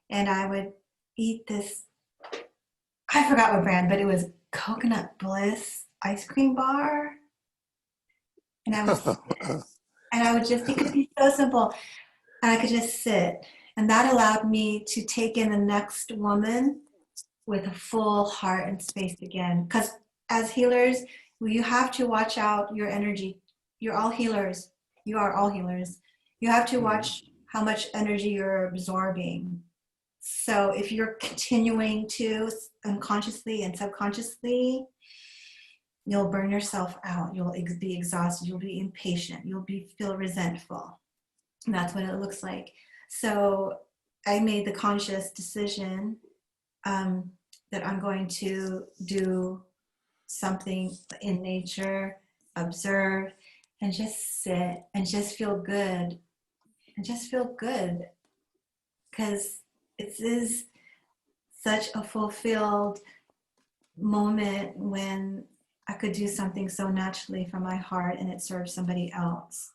and I would eat this. I forgot what brand, but it was Coconut Bliss ice cream bar, and I would just, it could be so simple, and I could just sit, and that allowed me to take in the next woman with a full heart and space again. Because as healers, you have to watch out your energy. You're all healers. You are all healers. You have to watch how much energy you're absorbing. So if you're continuing to unconsciously and subconsciously, you'll burn yourself out. You'll be exhausted. You'll be impatient. Feel resentful. And that's what it looks like. So I made the conscious decision that I'm going to do something in nature, observe, and just sit and just feel good. And just feel good. Because it is such a fulfilled moment when I could do something so naturally from my heart and it serves somebody else.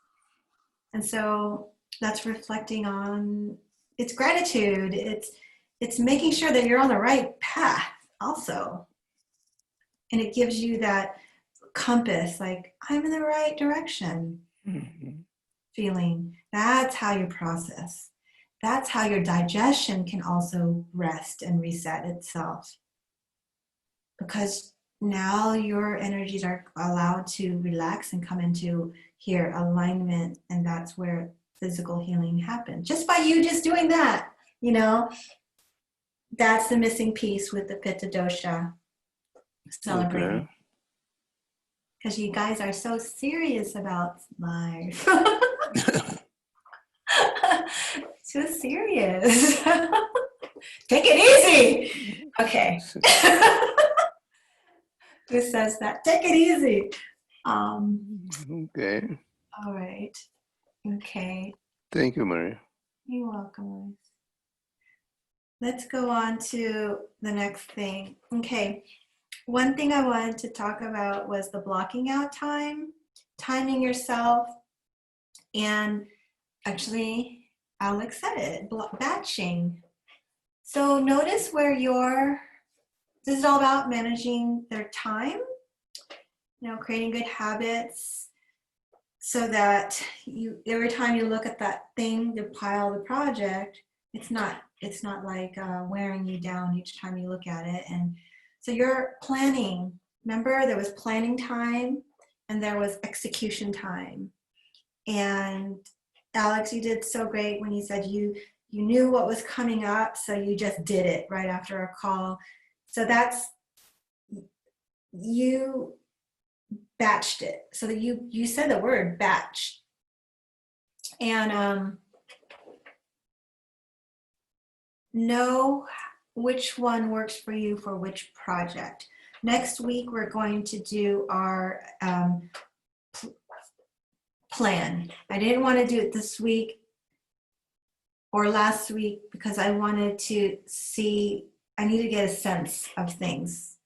And so that's reflecting on, it's gratitude. It's making sure that you're on the right path also. And it gives you that compass, like I'm in the right direction feeling. That's how you process. That's how your digestion can also rest and reset itself. Because now your energies are allowed to relax and come into here alignment, and that's where physical healing happens. Just by you just doing that, that's the missing piece with the Pitta dosha celebrating. Because you guys are so serious about life. Too serious. Take it easy. Okay. Who says that? Take it easy. Okay. All right. Okay. Thank you, Maria. You're welcome. Let's go on to the next thing. Okay. One thing I wanted to talk about was the blocking out time, timing yourself, and actually, Alex said it, batching. So notice where this is all about managing their time, creating good habits so that every time you look at that thing, the pile, the project, it's not like wearing you down each time you look at it. And so you're planning. Remember, there was planning time and there was execution time. And Alex, you did so great when you said you knew what was coming up, so you just did it right after a call. So that's, you batched it. So that you said the word batch. And know which one works for you for which project. Next week, we're going to do our plan. I didn't want to do it this week or last week because I wanted to see, I need to get a sense of things.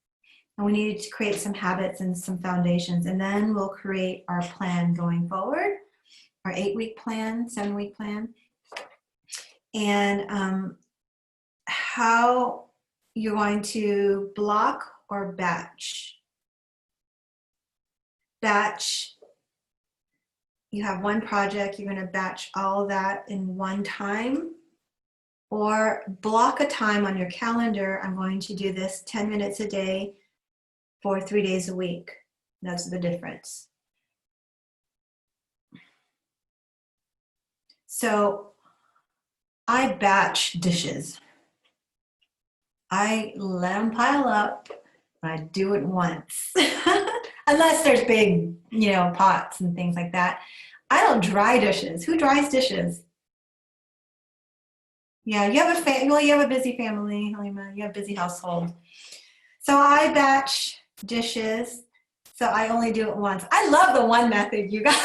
And we needed to create some habits and some foundations. And then we'll create our plan going forward, our 8-week plan, 7-week plan. And how you're going to block or batch. Batch, you have one project, you're going to batch all that in one time, or block a time on your calendar. I'm going to do this 10 minutes a day for 3 days a week. That's the difference. So I batch dishes. I let them pile up, but I do it once. Unless there's big, pots and things like that. I don't dry dishes. Who dries dishes? Yeah, you have you have a busy family, Halima. You have a busy household. So I batch dishes. So I only do it once. I love the one method, you guys.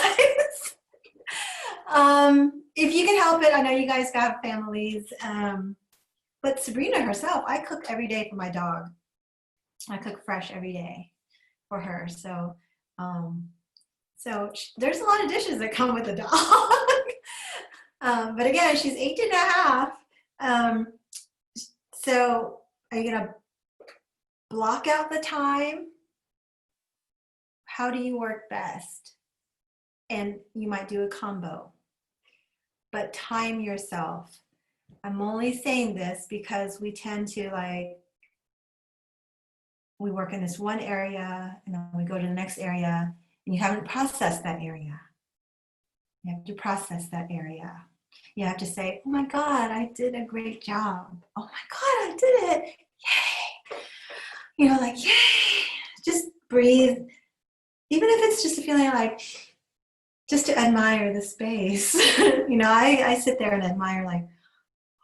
If you can help it, I know you guys got families. But Sabrina herself, I cook every day for my dog. I cook fresh every day for her. So, there's a lot of dishes that come with a dog. But again, she's 18 and a half. So are you gonna block out the time? How do you work best? And you might do a combo, but time yourself. I'm only saying this because we tend to we work in this one area and then we go to the next area and you haven't processed that area. You have to process that area. You have to say, oh my God, I did a great job. Oh my God, I did it. Yay. Yay. Just breathe. Even if it's just a feeling just to admire the space. I sit there and admire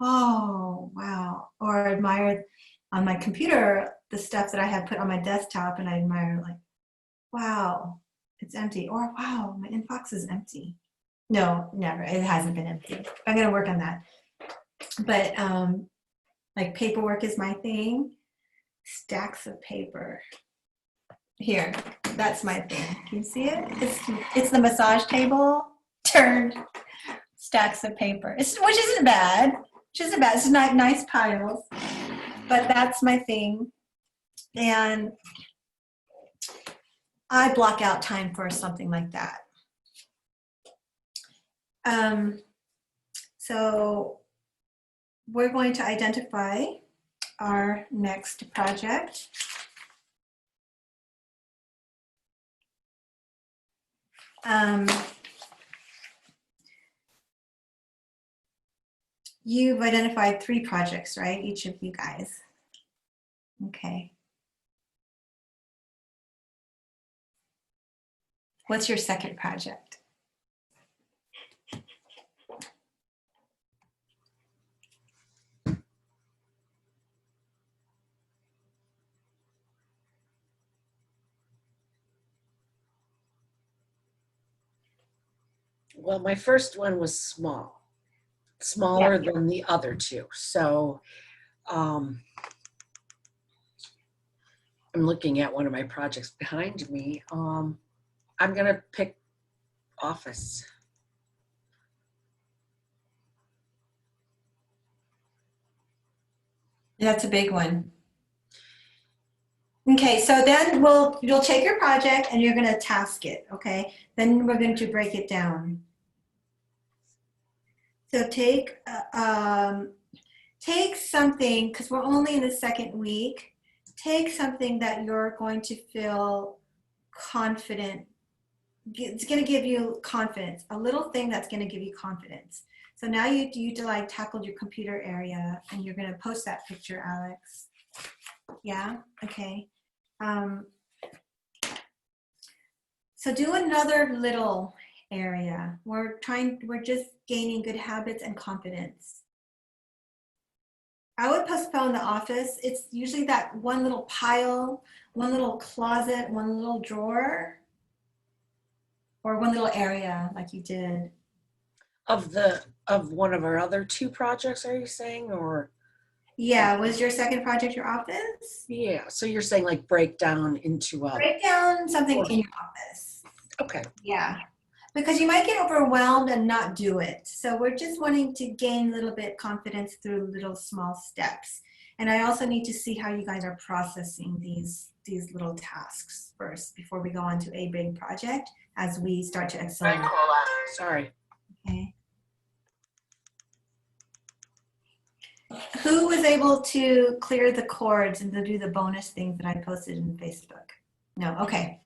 oh, wow. Or admire on my computer the stuff that I have put on my desktop and I admire wow, it's empty. Or wow, my inbox is empty. No, never. It hasn't been empty. I'm going to work on that. But paperwork is my thing. Stacks of paper. Here, that's my thing. Can you see it? It's the massage table turned stacks of paper. Which isn't bad. It's not nice piles. But that's my thing. And I block out time for something like that. So we're going to identify our next project. You've identified 3 projects, right? Each of you guys. Okay. What's your second project? Well, my first one was smaller than the other 2. So I'm looking at one of my projects behind me. I'm going to pick office. That's a big one. Okay, so then you'll take your project and you're going to task it, okay? Then we're going to break it down. So take something, because we're only in the second week, take something that you're going to feel confident. It's going to give you confidence, a little thing that's going to give you confidence. So now you tackled your computer area and you're going to post that picture, Alex. Yeah, okay. So do another little area. We're just gaining good habits and confidence. I would postpone the office. It's usually that one little pile, one little closet, one little drawer, or one little area like you did. Of one of our other 2 projects, are you saying, or? Yeah, was your second project your office? Yeah, so you're saying break down into break down something in your office. Okay. Yeah, because you might get overwhelmed and not do it. So we're just wanting to gain a little bit confidence through little small steps. And I also need to see how you guys are processing these little tasks first before we go on to a big project as we start to accelerate. Sorry. Okay. Who was able to clear the cords and to do the bonus things that I posted in Facebook? No, okay.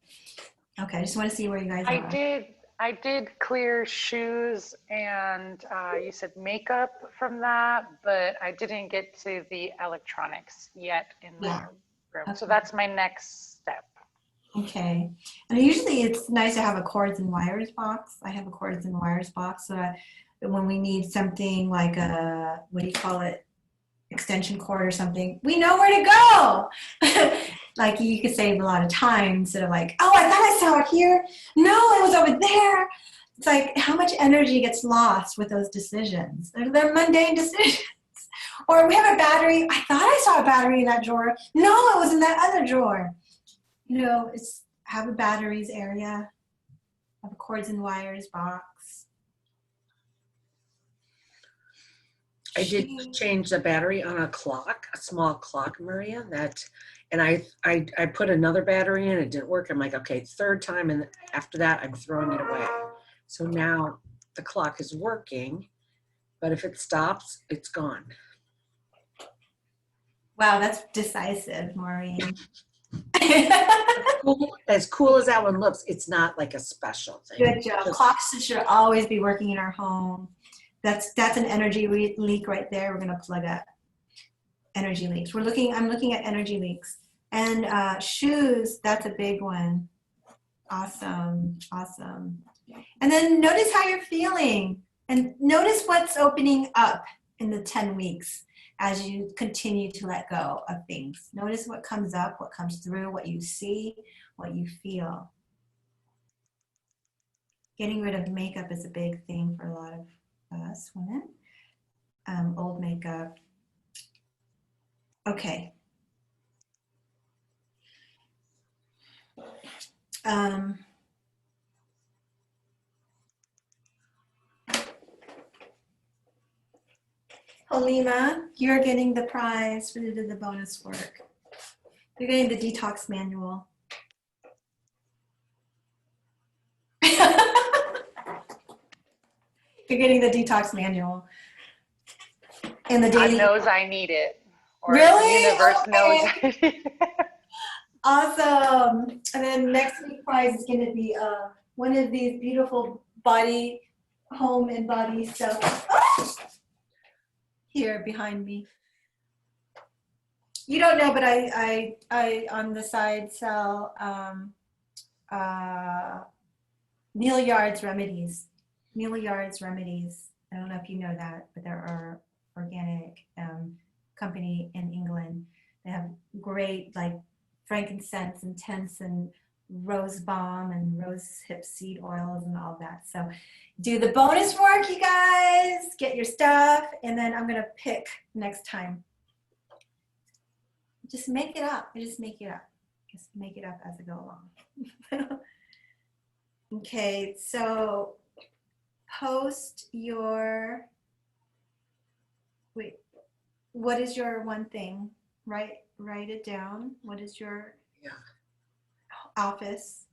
Okay, I just want to see where you guys are. I did clear shoes and you said makeup from that, but I didn't get to the electronics yet in Yeah. my room. So Okay. that's my next step. Okay. And usually it's nice to have a cords and wires box. I have a cords and wires box so that when we need something like a, what do you call it? Extension cord or something, we know where to go. Like you could save a lot of time instead of like, oh, I thought I saw it here. No, it was over there. It's like how much energy gets lost with those decisions. They're mundane decisions. Or we have a battery. I thought I saw a battery in that drawer. No, it was in that other drawer. You know, it's have a batteries area, have a cords and wires box. I did change the battery on a clock, a small clock, Maria, and I put another battery in, it didn't work. I'm like, okay, third time, and after that, I'm throwing it away. So now the clock is working, but if it stops, it's gone. Wow, that's decisive, Maureen. As cool as that one looks, it's not like a special thing. Good job. Clocks should always be working in our home. That's an energy leak right there. We're gonna plug up energy leaks. I'm looking at energy leaks. And shoes, that's a big one. Awesome, awesome. And then notice how you're feeling and notice what's opening up in the 10 weeks as you continue to let go of things. Notice what comes up, what comes through, what you see, what you feel. Getting rid of makeup is a big thing for a lot of us women. Old makeup. Okay. Halima, you're getting the prize for the bonus work. You're getting the detox manual. You're getting the detox manual. And the daily. God knows I need it. Or Really? the universe Okay. knows I need it. Awesome. And then next week prize is going to be one of these beautiful body, home and body stuff. Oh! Here behind me. You don't know, but I on the side sell Neil Yard's remedies. Neil Yard's remedies. I don't know if you know that, but there are organic company in England. They have great like frankincense and tense and rose balm and rose hip seed oils and all that. So do the bonus work, you guys. Get your stuff, and then I'm gonna pick next time. Just make it up. Just make it up. Just make it up as I go along. Okay, so post your, wait, what is your one thing? Write it down. What is your office?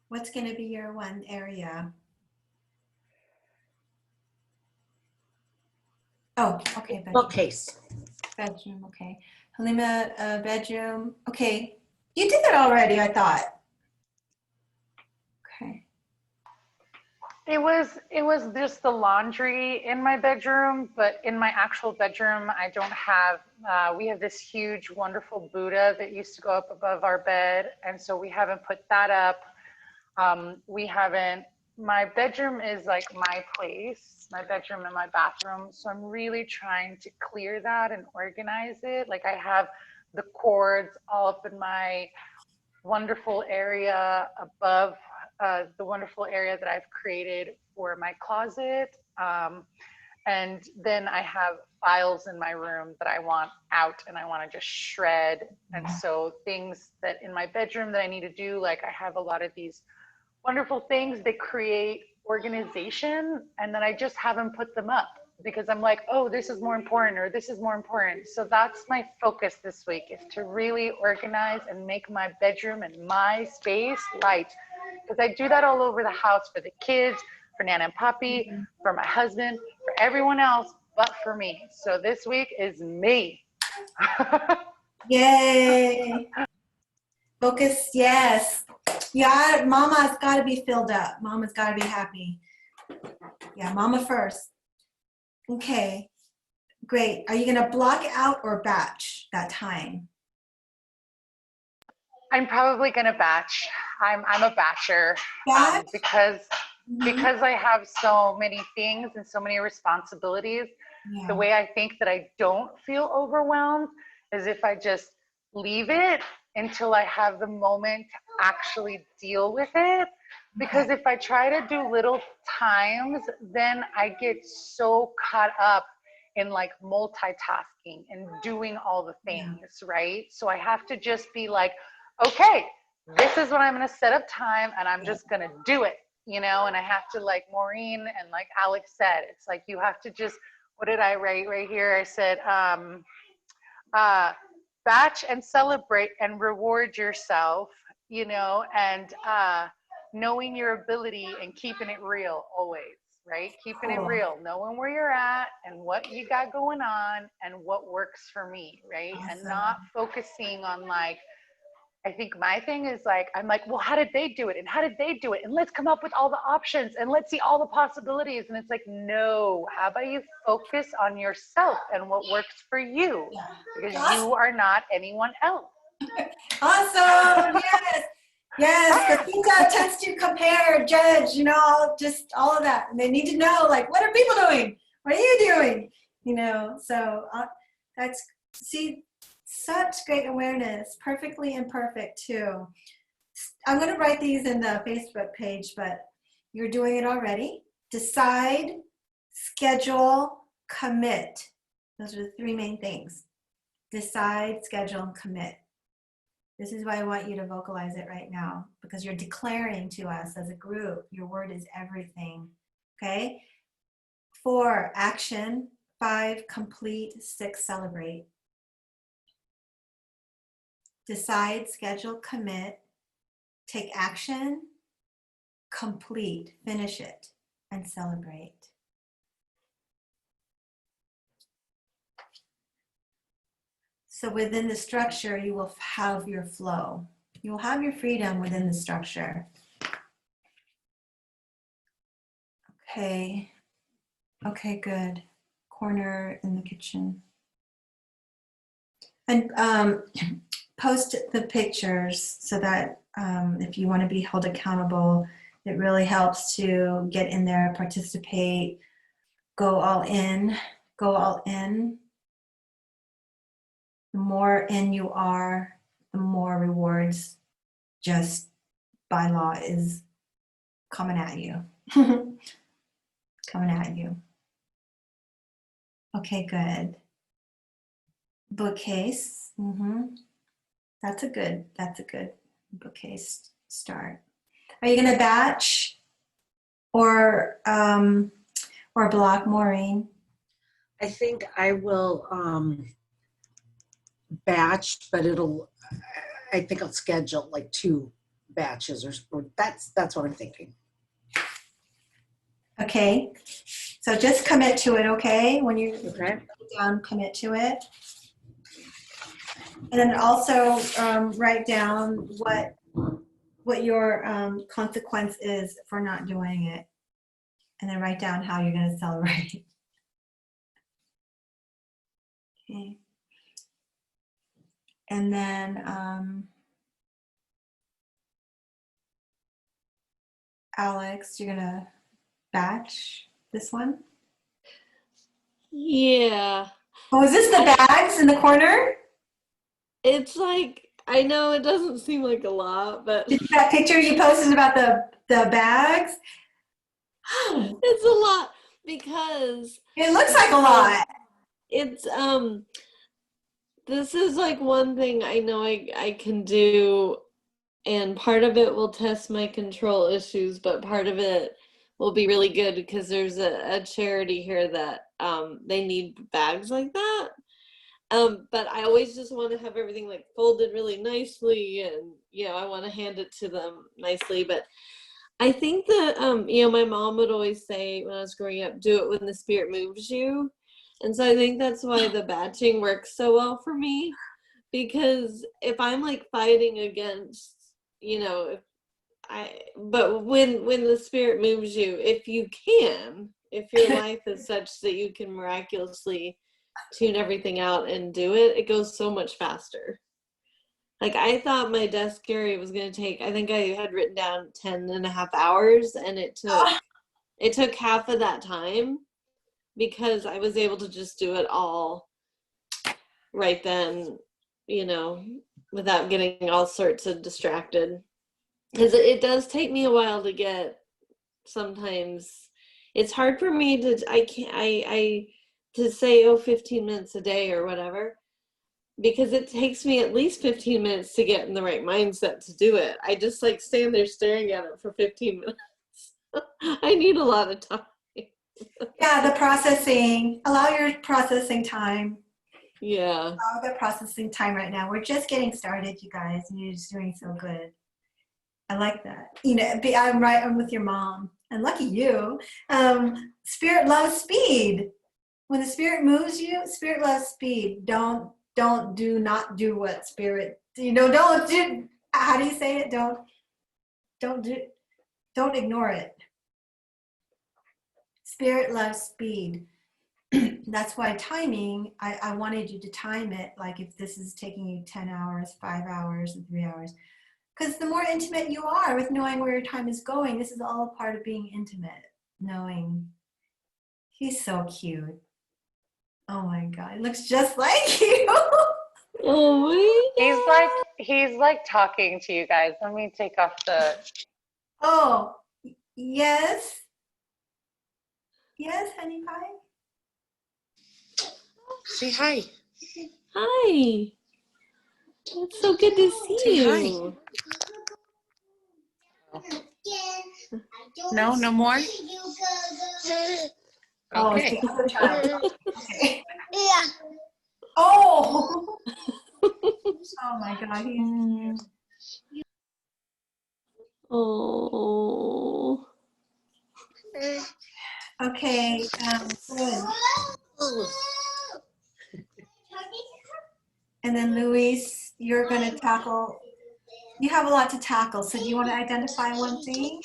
What's going to be your one area? Oh, okay. Bedroom. Bookcase. Bedroom, okay. Halima, bedroom. Okay. You did that already, I thought. Okay. It was just the laundry in my bedroom, but in my actual bedroom, I don't have, we have this huge, wonderful Buddha that used to go up above our bed. And so we haven't put that up. My bedroom is like my place, my bedroom and my bathroom. So I'm really trying to clear that and organize it. Like I have the cords all up in my wonderful area above the wonderful area that I've created for my closet. And then I have files in my room that I want out and I want to just shred. And so things that in my bedroom that I need to do, like I have a lot of these wonderful things that create organization, and then I just haven't put them up because I'm like, oh, this is more important or this is more important. So that's my focus this week, is to really organize and make my bedroom and my space light, because I do that all over the house for the kids, for Nana and Poppy, for my husband, for everyone else, but for me. So this week is me. Yay. Focus, yes. Yeah, mama's got to be filled up. Mama's got to be happy. Yeah, mama first. Okay, great. Are you going to block out or batch that time? I'm probably gonna batch. I'm a batcher Batch? because I have so many things and so many responsibilities. Yeah. The way I think that I don't feel overwhelmed is if I just leave it until I have the moment to actually deal with it. Because if I try to do little times, then I get so caught up in like multitasking and doing all the things, right? So I have to just be like, okay, this is when I'm going to set up time and I'm just going to do it, and I have to, like Maureen and like Alex said, it's like you have to just, what did I write right here? I said, batch and celebrate and reward yourself, and knowing your ability and keeping it real always, right? Keeping it real, knowing where you're at and what you got going on and what works for me, right? Awesome. And not focusing on like, I think my thing is like, I'm like, well, how did they do it? And how did they do it? And let's come up with all the options and let's see all the possibilities. And it's like, no, how about you focus on yourself and what works for you? Yeah. Because Awesome. you are not anyone else. Awesome. Yes. Yes. The Pinta tends to compare, judge, just all of that. And they need to know, like, what are people doing? What are you doing? So such great awareness, perfectly imperfect too. I'm going to write these in the Facebook page, but you're doing it already. Decide, schedule, commit. Those are the three main things. Decide, schedule, and commit. This is why I want you to vocalize it right now, because you're declaring to us as a group, your word is everything. Okay? 4, action. 5, complete. 6, celebrate. Decide, schedule, commit, take action, complete, finish it, and celebrate. So within the structure, you will have your flow. You will have your freedom within the structure. Okay. Okay, good. Corner in the kitchen. And post the pictures so that if you want to be held accountable, it really helps to get in there, participate, go all in, go all in. The more in you are, the more rewards just by law is coming at you. Coming at you. Okay, good. Bookcase. That's a good bookcase start. Are you gonna batch or block, Maureen? I think I will batch, but I think I'll schedule like 2 batches or that's what I'm thinking. Okay, so just commit to it, okay? When you Okay. write it down, commit to it. And then also write down what your consequence is for not doing it. And then write down how you're going to celebrate. Okay. And then Alex, you're going to batch this one? Yeah. Oh, is this the bags in the corner? It's like, I know it doesn't seem like a lot, but That picture you posted about the bags? it's a lot because It looks like a lot. it's this is like one thing I know I can do, and part of it will test my control issues, but part of it will be really good because there's a charity here that they need bags like that. But I always just want to have everything like folded really nicely, and I want to hand it to them nicely. But I think that, you know, my mom would always say when I was growing up, do it when the spirit moves you. And so I think that's why the batching works so well for me. Because if I'm like fighting against, you know, but when the spirit moves you, if you can, if your life is such that you can miraculously tune everything out and do it, it goes so much faster. Like I thought my desk area was going to take, I think I had written down 10 and a half hours, and it took half of that time because I was able to just do it all right then, you know, without getting all sorts of distracted. Because it does take me a while to get, sometimes it's hard for me to, I can't, I to say, oh, 15 minutes a day or whatever, because it takes me at least 15 minutes to get in the right mindset to do it. I just like stand there staring at it for 15 minutes. I need a lot of time. Yeah, the processing. Allow your processing time. Yeah. Allow the processing time right now. We're just getting started, you guys, and you're just doing so good. I like that. You know, I'm right. I'm with your mom. And lucky you. Spirit loves speed. When the spirit moves you, spirit loves speed. Don't not do what spirit, you know, don't do, how do you say it? Don't ignore it. Spirit loves speed. That's why timing, I wanted you to time it, like if this is taking you 10 hours, 5 hours, and 3 hours. Because the more intimate you are with knowing where your time is going, this is all a part of being intimate, knowing. He's so cute. Oh my God, he looks just like you. Oh my God. He's like talking to you guys. Let me take off the. Oh, yes. Yes, honey pie. Say hi. Hi. It's so good to see Say hi. you. No, no more? Oh, Okay. it's the other child. Okay. Oh. Oh my God, he's cute. Oh. Okay, good. And then Luis, you're gonna tackle, you have a lot to tackle, so do you want to identify one thing?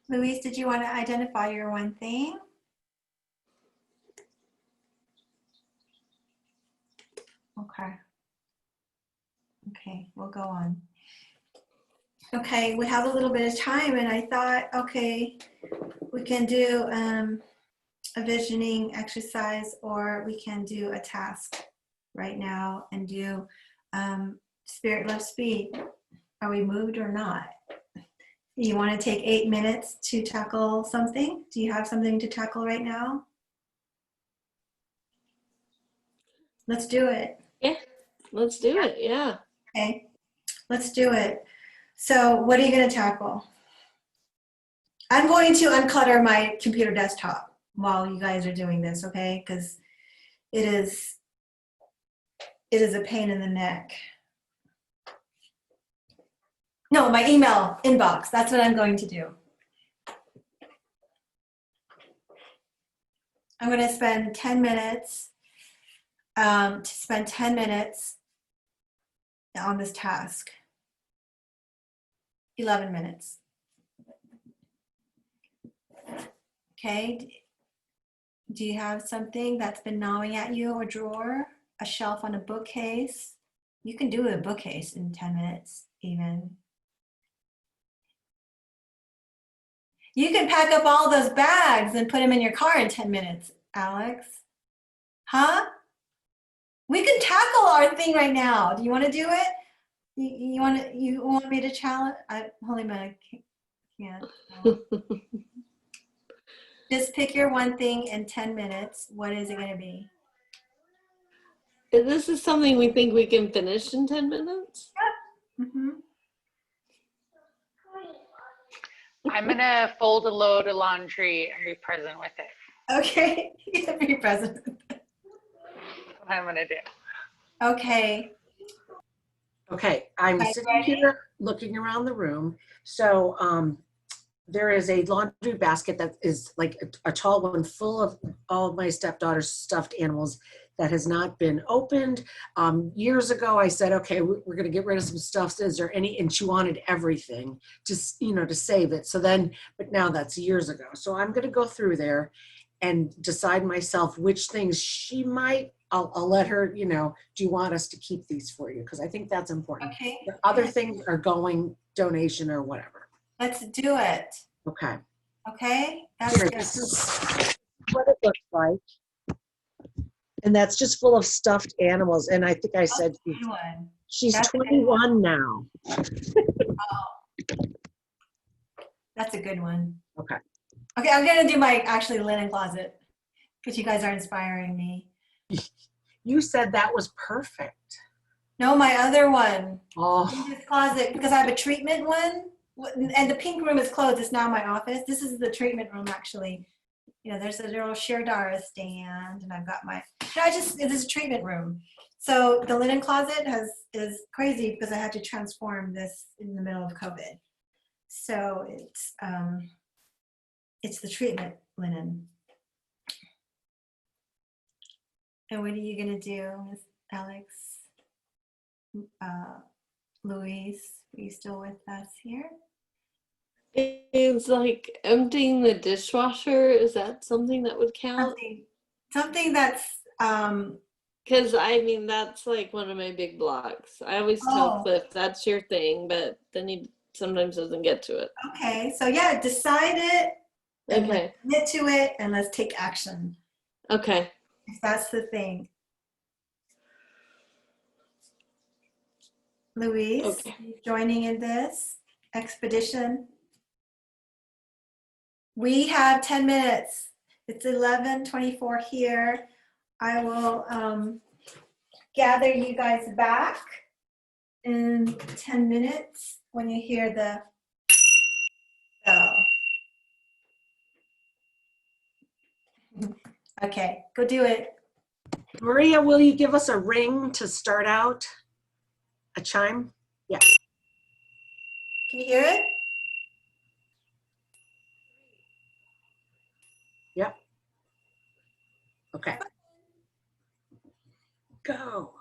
Luis, did you want to identify your one thing? Okay. Okay, we'll go on. Okay, we have a little bit of time, and I thought, okay, we can do a visioning exercise, or we can do a task right now and do Spirit Love Speed. Are we moved or not? You want to take 8 minutes to tackle something? Do you have something to tackle right now? Let's do it. Yeah, let's do it. Yeah. Okay, let's do it. So what are you going to tackle? I'm going to unclutter my computer desktop while you guys are doing this, okay? Because it is a pain in the neck. No, my email inbox. That's what I'm going to do. I'm going to spend 10 minutes on this task. 11 minutes. Okay. Do you have something that's been gnawing at you, a drawer, a shelf on a bookcase? You can do a bookcase in 10 minutes even. You can pack up all those bags and put them in your car in 10 minutes, Alex. Huh? We can tackle our thing right now. Do you want to do it? You want me to challenge? Holy man, I can't. Just pick your one thing in 10 minutes. What is it going to be? This is something we think we can finish in 10 minutes? Mhm. I'm gonna fold a load of laundry and be present with it. Okay, be present. That's what I'm gonna do. Okay. Okay, I'm Guys sitting ready? here looking around the room. So there is a laundry basket that is like a tall one full of all of my stepdaughter's stuffed animals that has not been opened. Years ago, I said, okay, we're going to get rid of some stuff. Is there any? And she wanted everything to, to save it. So then, but now that's years ago. So I'm going to go through there and decide myself which things she might. I'll let her, do you want us to keep these for you? Because I think that's important. Okay. The other things are going donation or whatever. Let's do it. Okay. Okay. That's Here, good. this is what it looks like. And that's just full of stuffed animals. And I think I said Good one. she's That's a good one. 21 now. That's a good one. Okay. Okay, I'm gonna do my actually linen closet because you guys are inspiring me. You said that was perfect. No, my other one. Oh, In this closet because I have a treatment one, and the pink room is closed. It's now my office. This is the treatment room actually. There's a little Shirdara stand, and I've got my. It is a treatment room. So the linen closet is crazy because I had to transform this in the middle of COVID. So it's the treatment linen. And what are you gonna do, Miss Alex? Louise, are you still with us here? It's like emptying the dishwasher. Is that something that would count? Something that's Because I mean, that's like one of my big blocks. I always tell oh, Cliff that's your thing, but then he sometimes doesn't get to it. okay. So yeah, decide it and let's Okay. commit to it and let's take action. Okay. If that's the thing. Louise, Okay. you joining in this expedition? We have 10 minutes. It's 11:24 here. I will gather you guys back in 10 minutes when you hear the bell. Okay, go do it. Maria, will you give us a ring to start out? A chime? Yeah. Can you hear it? Yep. Okay. Go.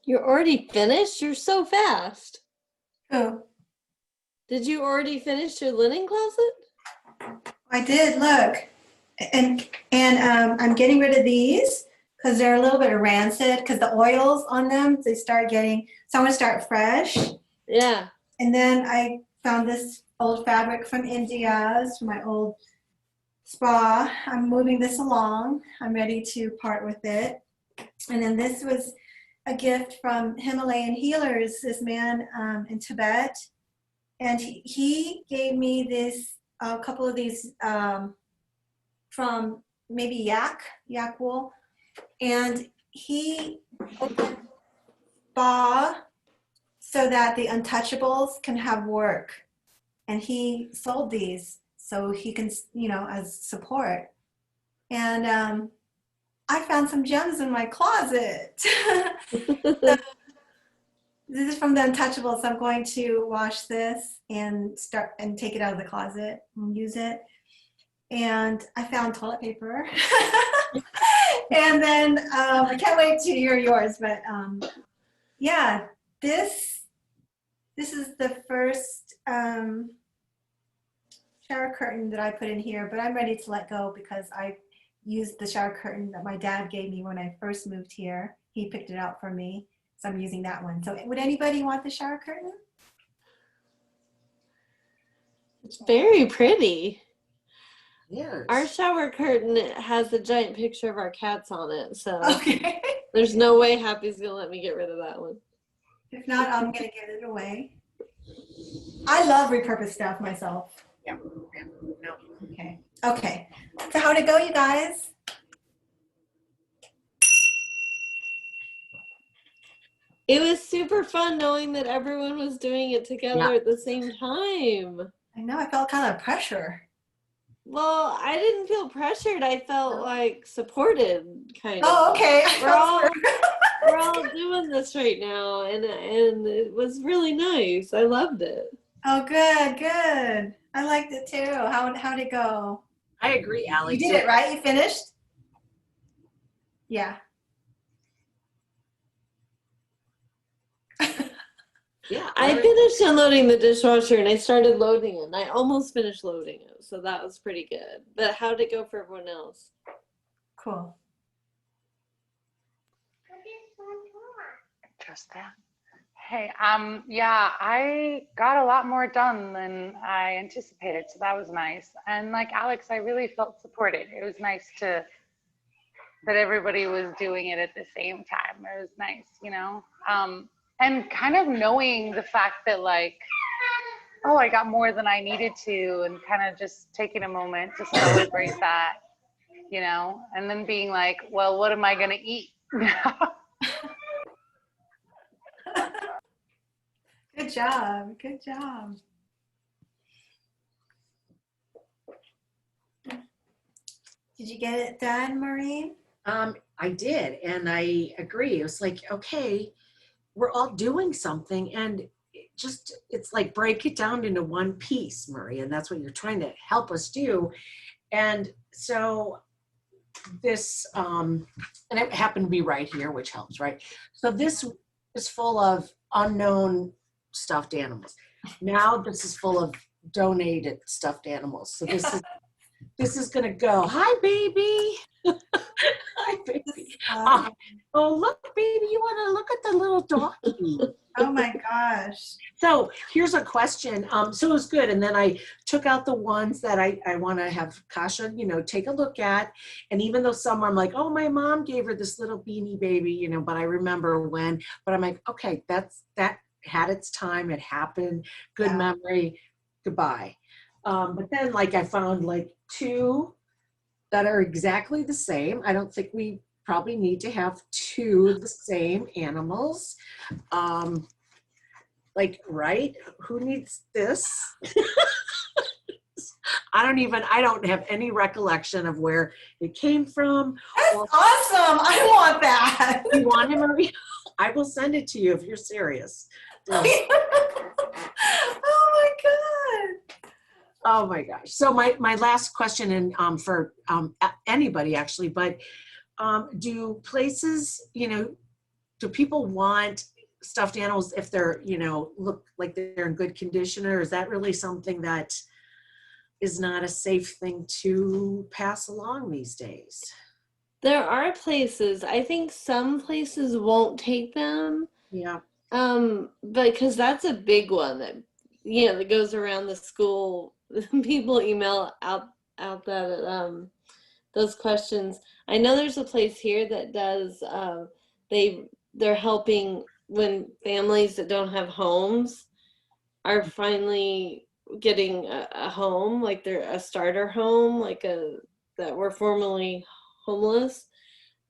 You're already finished? You're so fast. Oh, Did you already finish your linen closet? I did, look. And I'm getting rid of these because they're a little bit rancid because the oils on them, they start getting, so I want to start fresh. Yeah. And then I found this old fabric from India. It's from my old spa. I'm moving this along. I'm ready to part with it. And then this was a gift from Himalayan Healers, this man in Tibet. And he gave me this, a couple of these from maybe yak wool. And he opened spa so that the untouchables can have work. And he sold these so he can, as support. And I found some gems in my closet. So this is from the Untouchables. So I'm going to wash this and take it out of the closet and use it. And I found toilet paper. And then I can't wait to hear yours. But yeah, this is the first shower curtain that I put in here, but I'm ready to let go because I used the shower curtain that my dad gave me when I first moved here. He picked it out for me, so I'm using that one. So would anybody want the shower curtain? It's very pretty. Yes. Our shower curtain has a giant picture of our cats on it, so Okay. there's no way Happy's gonna let me get rid of that one. If not, I'm gonna give it away. I love repurposed stuff myself. Yeah. No. Okay. Okay. So how'd it go, you guys? It was super fun knowing that everyone was doing it together at the same time. I know, I felt kind of pressure. Well, I didn't feel pressured. I felt like supported, kind of. Oh, okay. We're all doing this right now, and it was really nice. I loved it. Oh, good, good. I liked it too. How'd it go? I agree, Alex. You did it, right? You finished? Yeah. Yeah. I finished unloading the dishwasher and I started loading it. And I almost finished loading it, so that was pretty good. But how'd it go for everyone else? Cool. Just that. Hey, yeah, I got a lot more done than I anticipated, so that was nice. And like Alex, I really felt supported. It was nice that everybody was doing it at the same time. It was nice, you know? And kind of knowing the fact that like, oh, I got more than I needed to, and kind of just taking a moment to celebrate that, you know? And then being like, well, what am I gonna eat now? Good job. Good job. Did you get it done, Maureen? I did, and I agree. It was like, okay, we're all doing something, and it's like break it down into one piece, Marie, and that's what you're trying to help us do. And so this, and it happened to be right here, which helps, right? So this is full of unknown stuffed animals. Now this is full of donated stuffed animals. So this is gonna go. Hi, baby. Hi, baby. Oh, look, baby, you want to look at the little doggy. Oh my gosh. So here's a question. So it was good. And then I took out the ones that I want to have Kasha, take a look at. And even though some I'm like, oh, my mom gave her this little beanie baby, but I remember when, but I'm like, okay, that had its time. It happened. Good memory. Goodbye. But then like I found like 2 that are exactly the same. I don't think we probably need to have 2 of the same animals. Right? Who needs this? I don't have any recollection of where it came from. That's awesome. I want that. You want it, Marie? I will send it to you if you're serious. Oh my God. Oh my gosh. So my last question, and for anybody actually, but do places, do people want stuffed animals if they're, look like they're in good condition, or is that really something that is not a safe thing to pass along these days? There are places. I think some places won't take them. Yeah. Because that's a big one that that goes around the school. People email out that those questions. I know there's a place here that does. They're helping when families that don't have homes are finally getting a home, like they're a starter home, that were formerly homeless.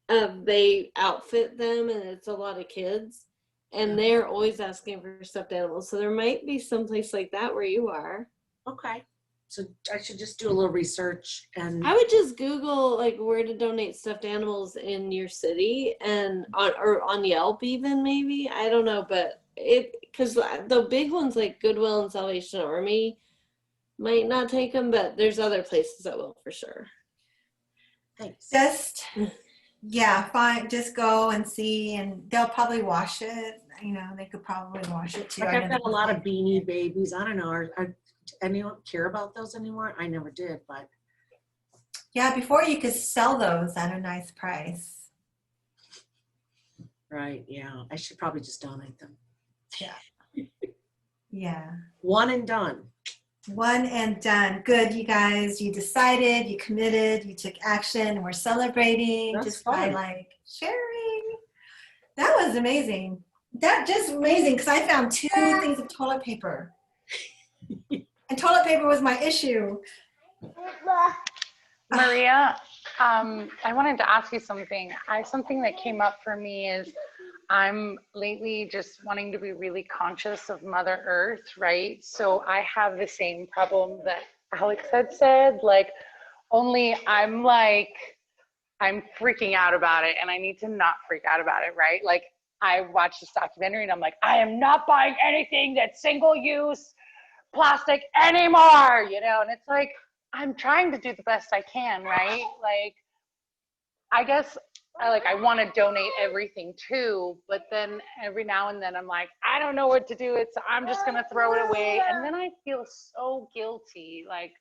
They outfit them, and it's a lot of kids, and they're always asking for stuffed animals. So there might be some place like that where you are. Okay. So I should just do a little research, and I would just Google like where to donate stuffed animals in your city, and on Yelp even, maybe. I don't know, but because the big ones like Goodwill and Salvation Army might not take them, but there's other places that will for sure. thanks. Fine. Just go and see, and they'll probably wash it. They could probably wash it too. Like I've got a lot of beanie babies. I don't know. Are anyone care about those anymore? I never did, but yeah, before you could sell those at a nice price. Right. Yeah. I should probably just donate them. Yeah. Yeah. One and done. One and done. Good, you guys. You decided, you committed, you took action, and we're celebrating. That's just fun. by sharing. That was amazing. That just amazing, because I found 2 things of toilet paper. And toilet paper was my issue. Maria, I wanted to ask you something. Something that came up for me is I'm lately just wanting to be really conscious of Mother Earth, right? So I have the same problem that Alex had said, only I'm freaking out about it, and I need to not freak out about it, right? I watched this documentary and I'm like, I am not buying anything that's single use, plastic anymore, you know? And it's like, I'm trying to do the best I can, right? Like, I guess I want to donate everything too, but then every now and then I'm like, I don't know what to do. So I'm just going to throw it away. And then I feel so guilty. Like,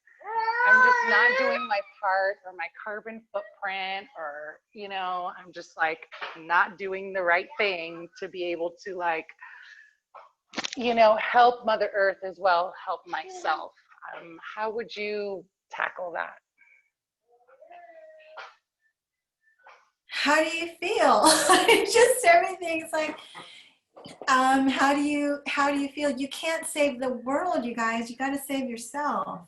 I'm just not doing my part or my carbon footprint, or, you know, I'm just like not doing the right thing to be able to, like, you know, help Mother Earth as well, help myself. How would you tackle that? How do you feel? Just everything's like, how do you feel? You can't save the world, you guys. You got to save yourself.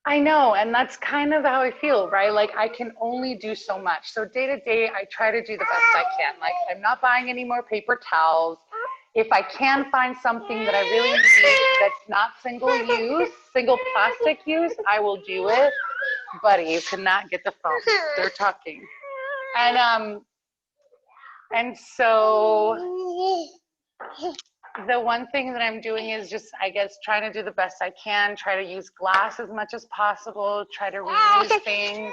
I know, and that's kind of how I feel, right? Like, I can only do so much. So day to day, I try to do the best I can. Like, I'm not buying any more paper towels. If I can find something that I really need that's not single plastic use, I will do it. Buddy, you cannot get the phone. They're talking. And so the one thing that I'm doing is just, I guess, trying to do the best I can, try to use glass as much as possible, try to reuse things,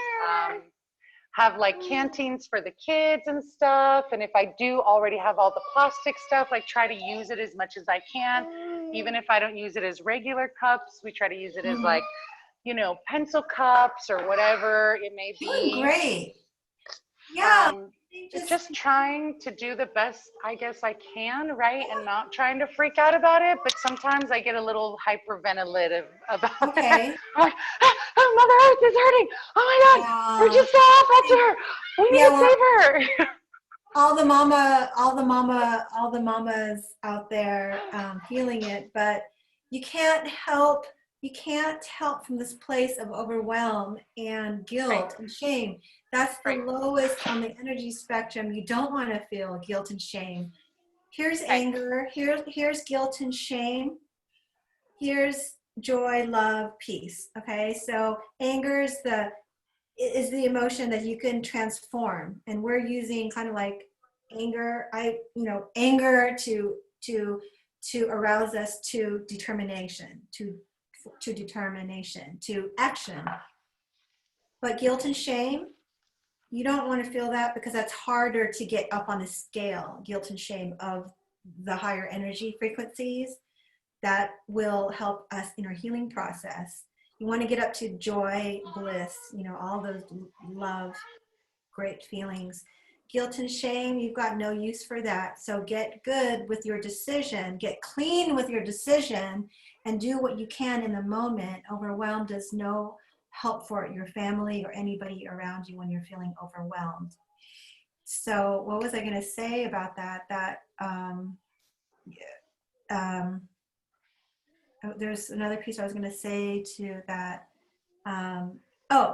have like canteens for the kids and stuff. And if I do already have all the plastic stuff, like try to use it as much as I can. Even if I don't use it as regular cups, we try to use it as like, you know, pencil cups or whatever it may be. Great. Yeah. Just trying to do the best I guess I can, right? And not trying to freak out about it. But sometimes I get a little hyperventilative about it. I'm like, oh, Mother Earth is hurting. Oh my God, we're just so off to her. We need to save her. All the mamas out there feeling it, but you can't help from this place of overwhelm and guilt and shame. That's the lowest on the energy spectrum. You don't want to feel guilt and shame. Here's anger, here's guilt and shame. Here's joy, love, peace. Okay, so anger is the emotion that you can transform, and we're using kind of like anger, anger to arouse us to determination, to action. But guilt and shame, you don't want to feel that, because that's harder to get up on the scale. Guilt and shame of the higher energy frequencies that will help us in our healing process. You want to get up to joy, bliss, all those love, great feelings. Guilt and shame, you've got no use for that. So get good with your decision, get clean with your decision, and do what you can in the moment. Overwhelmed is no help for your family or anybody around you when you're feeling overwhelmed. So what was I going to say about that? There's another piece I was going to say to that.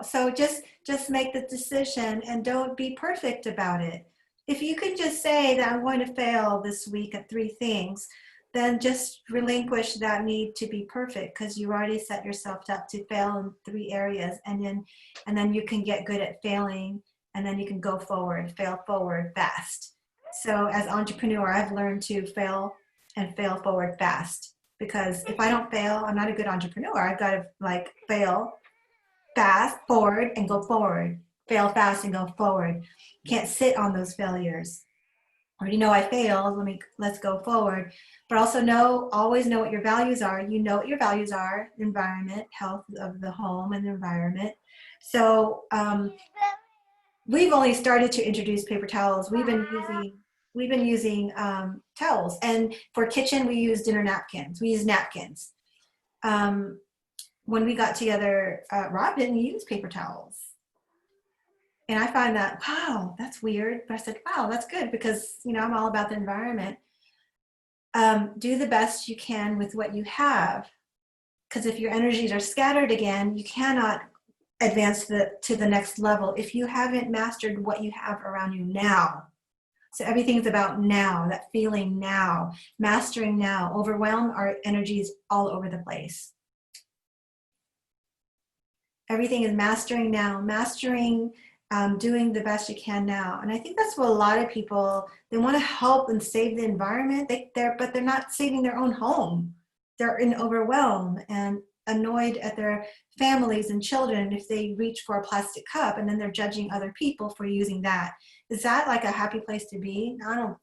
So just make the decision and don't be perfect about it. If you can just say that I'm going to fail this week at 3 things, then just relinquish that need to be perfect, because you already set yourself up to fail in 3 areas, and then you can get good at failing, and then you can fail forward fast. So as an entrepreneur, I've learned to fail forward fast, because if I don't fail, I'm not a good entrepreneur. I've got to fail fast forward and go forward, fail fast and go forward. Can't sit on those failures. Already know I failed, let's go forward. But also always know what your values are. You know what your values are: environment, health of the home and the environment. So we've only started to introduce paper towels. We've been using towels, and for kitchen we use dinner napkins. We use napkins. When we got together, Rob didn't use paper towels. And I find that, wow, that's weird. But I said, wow, that's good, because, I'm all about the environment. Do the best you can with what you have. Because if your energies are scattered again, you cannot advance to the next level if you haven't mastered what you have around you now. So everything's about now, that feeling now, mastering now. Overwhelm, our energies all over the place. Everything is mastering now, doing the best you can now. And I think that's what a lot of people, they want to help and save the environment, but they're not saving their own home. they're in overwhelm and annoyed at their families and children if they reach for a plastic cup, and then they're judging other people for using that. Is that like a happy place to be? I don't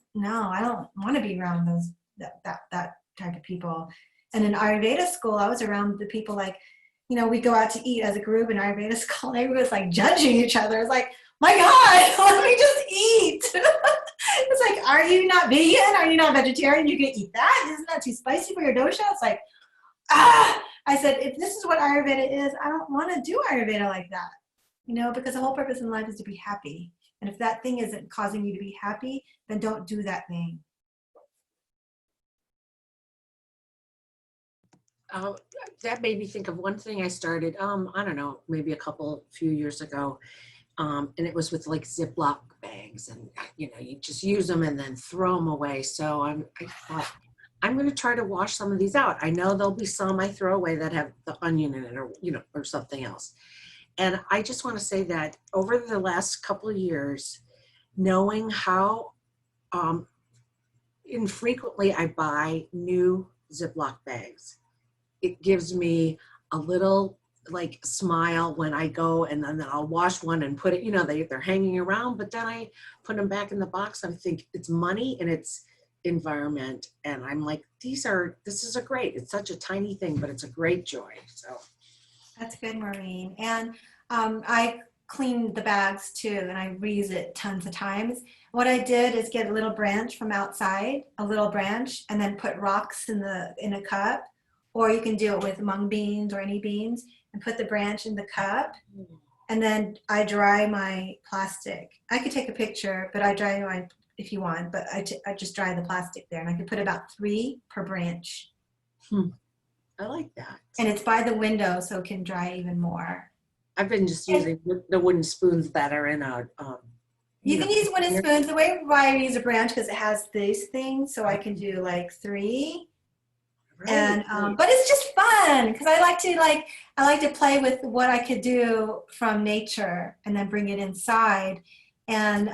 want to be around that type of people. And in Ayurveda school, I was around the people like, we go out to eat as a group in Ayurveda school, and everybody was like judging each other. It's like, my God, let me just eat. It's like, are you not vegan? Are you not vegetarian? You can eat that? Isn't that too spicy for your dosha? It's like, I said, if this is what Ayurveda is, I don't want to do Ayurveda like that, because the whole purpose in life is to be happy. And if that thing isn't causing you to be happy, then don't do that thing. That made me think of one thing I started, I don't know, maybe a few years ago. And it was with like Ziploc bags, and you just use them and then throw them away. So I thought, I'm going to try to wash some of these out. I know there'll be some I throw away that have the onion in it, or or something else. And I just want to say that over the last couple of years, knowing how infrequently I buy new Ziploc bags, it gives me a little like smile when I go, and then I'll wash one and put it, they're hanging around, but then I put them back in the box. I think it's money and it's environment. And I'm like, this is a great, it's such a tiny thing, but it's a great joy. So that's good, Maureen. And I clean the bags too, and I reuse it tons of times. What I did is get a little branch from outside, and then put rocks in a cup, or you can do it with mung beans or any beans, and put the branch in the cup. And then I dry my plastic. I could take a picture, but I dry mine if you want, but I just dry the plastic there, and I could put about 3 per branch. I like that. And it's by the window, so it can dry even more. I've been just using the wooden spoons that are in a. You can use wooden spoons. The way I use a branch, because it has these things, so I can do like 3. Right. And but it's just fun, because I like to play with what I could do from nature and then bring it inside. And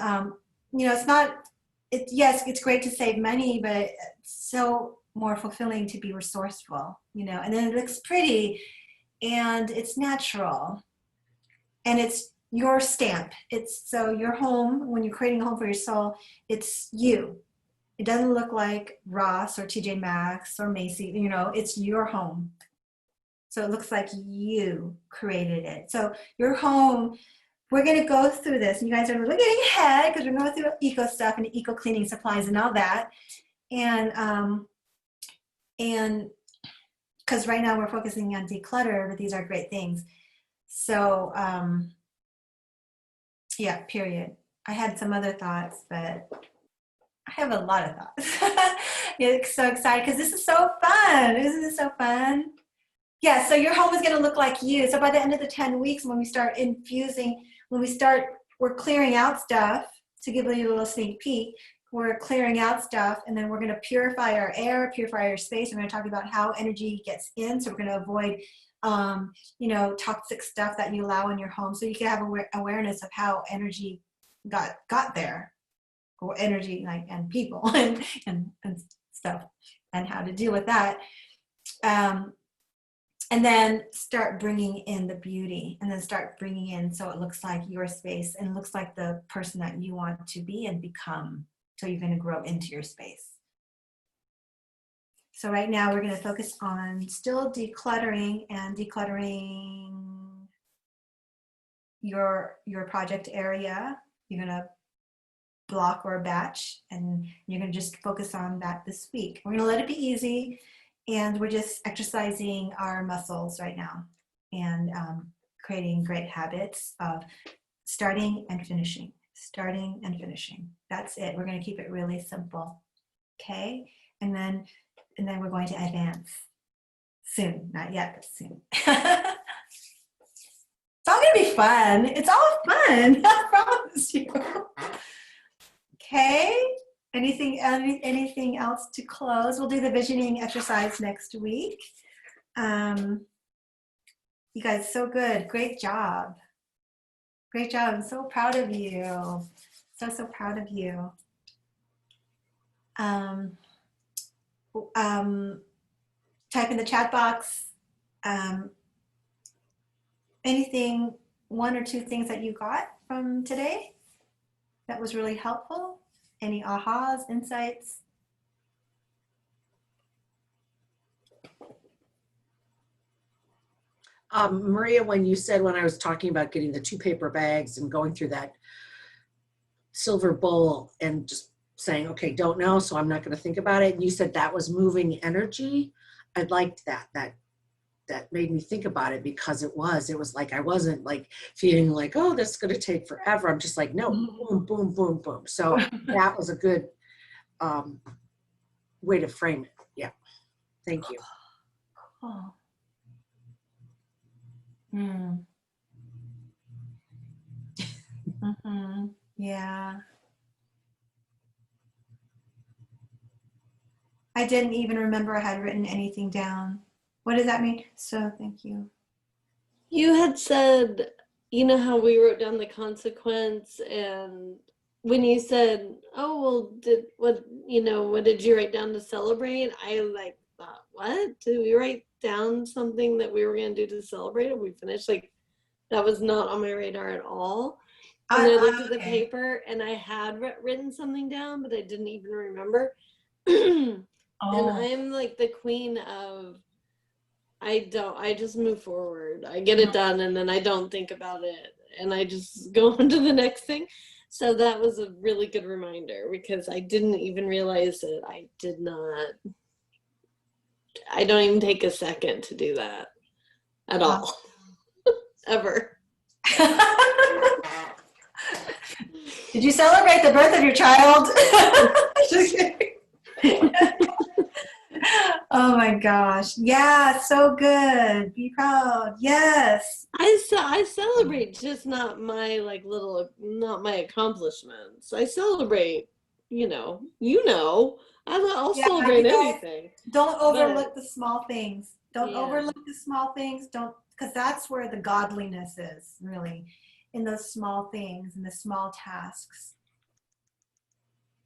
it's great to save money, but it's so more fulfilling to be resourceful, and then it looks pretty and it's natural and it's your stamp. It's so your home, when you're creating a home for your soul, it's you. It doesn't look like Ross or TJ Maxx or Macy, it's your home. So it looks like you created it. So your home, we're going to go through this. And you guys are really getting ahead, because we're going through eco stuff and eco cleaning supplies and all that. And because right now we're focusing on declutter, but these are great things. So yeah, period. I had some other thoughts, but I have a lot of thoughts. You're so excited because this is so fun. Isn't this so fun? Yeah, so your home is going to look like you. So by the end of the 10 weeks, when we start infusing, we're clearing out stuff. To give you a little sneak peek, we're clearing out stuff, and then we're going to purify our air, purify our space. We're going to talk about how energy gets in. So we're going to avoid, toxic stuff that you allow in your home. So you can have awareness of how energy got there. Or energy, and people and stuff, and how to deal with that, and then start bringing in the beauty, and then start bringing in so it looks like your space and looks like the person that you want to be and become. So you're going to grow into your space. So right now we're going to focus on still decluttering your project area. You're going to block or a batch, and you're going to just focus on that this week. We're going to let it be easy, and we're just exercising our muscles right now and creating great habits of starting and finishing. That's it. We're going to keep it really simple. Okay, and then we're going to advance soon. Not yet, but soon. It's all going to be fun. It's all fun. I promise you. Okay, anything else to close? We'll do the visioning exercise next week. You guys, so good. Great job. I'm so proud of you. So proud of you. type in the chat box anything, one or two things that you got from today that was really helpful. Any ahas, insights? Maria, when you said, when I was talking about getting the 2 paper bags and going through that silver bowl and just saying, okay, don't know, so I'm not going to think about it. And you said that was moving energy. I liked that. That made me think about it, because it was like, I wasn't like feeling like, oh, this is going to take forever. I'm just like, no, boom, boom, boom, boom. So that was a good way to frame it. Yeah. Thank you. Oh. Mm. Mm-hmm. Yeah. I didn't even remember I had written anything down. What does that mean? So thank you. You had said, you know how we wrote down the consequence, and when you said, oh, well, what did you write down to celebrate? I like thought, what? Did we write down something that we were going to do to celebrate? And we finished? Like, that was not on my radar at all. And I looked at the paper, and I had written something down, but I didn't even remember. And I'm like the queen of, I just move forward. I get it done, and then I don't think about it, and I just go on to the next thing. So that was a really good reminder, because I didn't even realize that I don't even take a second to do that at all. Ever. Did you celebrate the birth of your child? Just kidding. Oh my gosh. Yeah, so good. Be proud. Yes. I celebrate, just not my not my accomplishments. I celebrate, I'll celebrate anything. Don't overlook the small things. Don't overlook the small things. Because that's where the godliness is, really, in those small things, in the small tasks.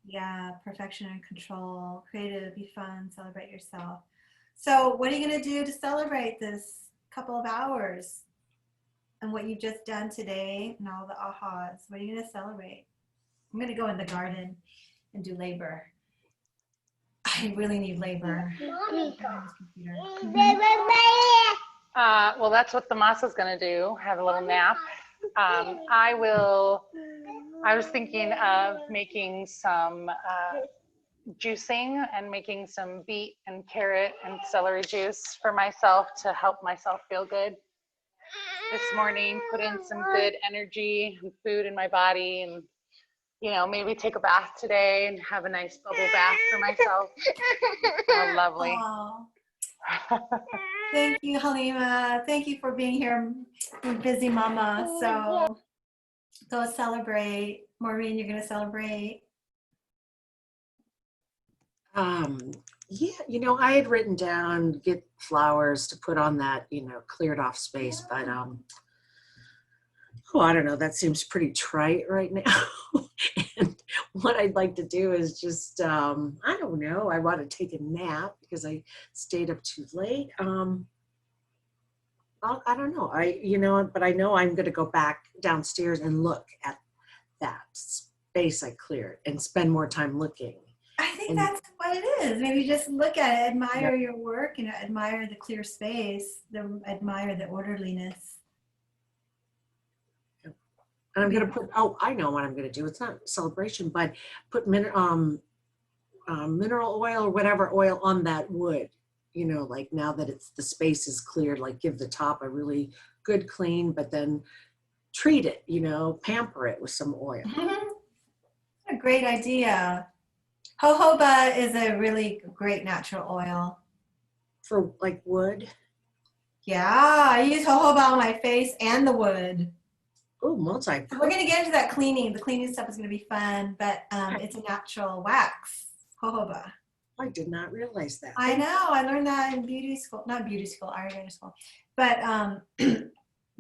Yeah, perfection and control, creative, be fun, celebrate yourself. So what are you going to do to celebrate this couple of hours and what you've just done today and all the ahas? What are you going to celebrate? I'm going to go in the garden and do labor. I really need labor. Well, that's what the masa is going to do, have a little nap. I was thinking of making some juicing and making some beet and carrot and celery juice for myself to help myself feel good this morning, put in some good energy and food in my body, and maybe take a bath today and have a nice bubble bath for myself. Oh, lovely. Thank you, Halima. Thank you for being here. We're busy mama, so go celebrate. Maureen, you're going to celebrate. Yeah, I had written down, get flowers to put on that, cleared off space, but I don't know, that seems pretty trite right now. And what I'd like to do is just, I don't know, I want to take a nap because I stayed up too late. I don't know, but I know I'm going to go back downstairs and look at that space I cleared and spend more time looking. I think that's what it is. Maybe just look at it, admire your work, admire the clear space, admire the orderliness. And I'm going to put, I know what I'm going to do. It's not celebration, but put mineral oil or whatever oil on that wood, like now that the space is cleared, like give the top a really good clean, but then treat it, pamper it with some oil. A great idea. Jojoba is a really great natural oil. For like wood? Yeah, I use jojoba on my face and the wood. Oh, So we're going to get into that cleaning. The cleaning stuff is going to be fun, but it's a natural wax, jojoba. I did not realize that. I know. I learned that in beauty school. Not beauty school, Ayurveda school. But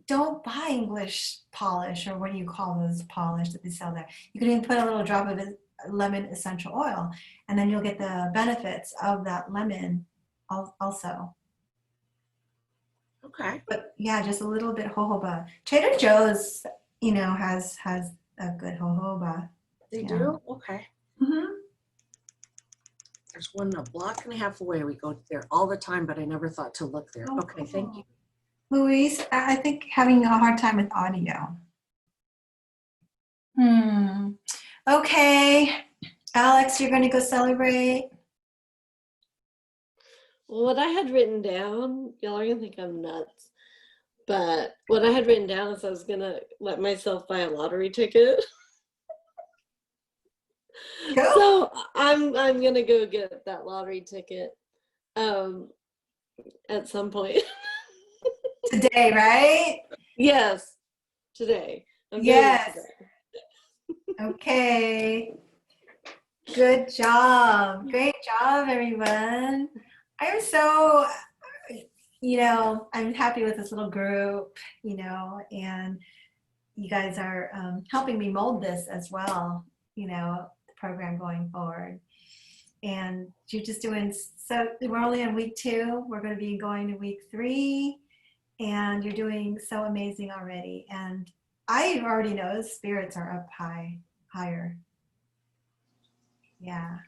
don't buy English polish, or what do you call those polish that they sell there. You can even put a little drop of lemon essential oil, and then you'll get the benefits of that lemon also. Okay. But yeah, just a little bit jojoba. Trader Joe's, has a good jojoba. They Yeah. do? Okay. Hmm. There's one a block and a half away. We go there all the time, but I never thought to look there. Oh, Okay, thank you. Louise, I think having a hard time with audio. Okay. Alex, you're going to go celebrate? Well, what I had written down, y'all are gonna think I'm nuts, but what I had written down is I was gonna let myself buy a lottery ticket. Go. So I'm gonna go get that lottery ticket at some point. Today, right? Yes, today. I'm doing Yes. it today. Okay. Good job. Great job, everyone. I'm so, I'm happy with this little group, and you guys are helping me mold this as well, the program going forward. And you're just doing, so we're only on week 2. We're going to be going to week 3, and you're doing so amazing already. And I already know the spirits are up higher. Yeah.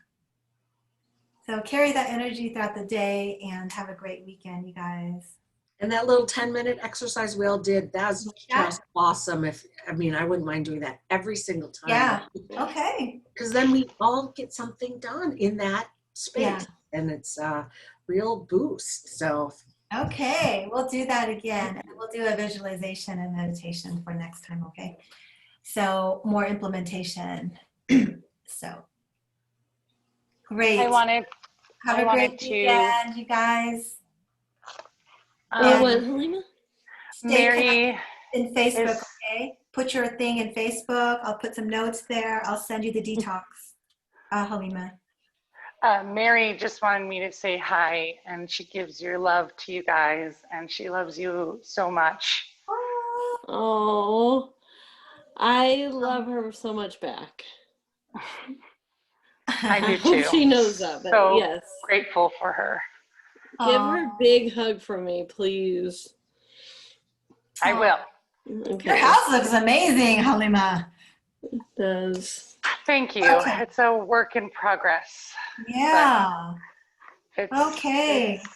So carry that energy throughout the day and have a great weekend, you guys. And that little 10-minute exercise we all did, that's just awesome. I wouldn't mind doing that every single time. Yeah. Okay. Because then we all get something done in that space. Yeah. And it's a real boost. So Okay. We'll do that again. And we'll do a visualization and meditation for next time. Okay. So more implementation. So great. Have a great weekend, you guys. What, Halima? Stay Mary in Facebook, is, okay? Put your thing in Facebook. I'll put some notes there. I'll send you the detox, Halima. Mary just wanted me to say hi, and she gives your love to you guys, and she loves you so much. Oh, I love her so much back. I do I hope too. she knows that, but so yes. Grateful for her. Give her a big hug from me, please. I will. Okay. Your house looks amazing, Halima. It does. Thank you. Okay. It's a work in progress. Yeah. It's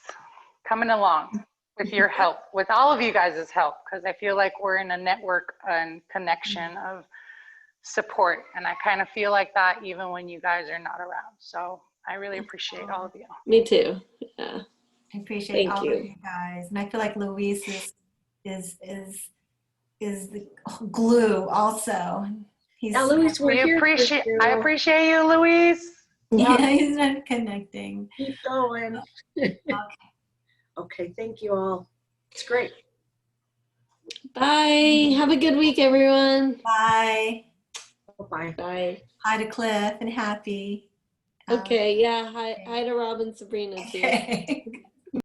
coming along with your help, with all of you guys' help, because I feel like we're in a network and connection of support. And I kind of feel like that even when you guys are not around. So I really appreciate all of you. Me too. Yeah. I appreciate Thank all you. of you guys. And I feel like Luis is the glue also. He's now, Louise, we're here. I appreciate you, Louise. yeah, he's been connecting. Keep going. Okay, thank you all. It's great. Bye. Have a good week, everyone. Bye. Bye. Bye. Hi to Cliff and Happy. Okay, yeah. Hi to Rob and Sabrina too. Okay.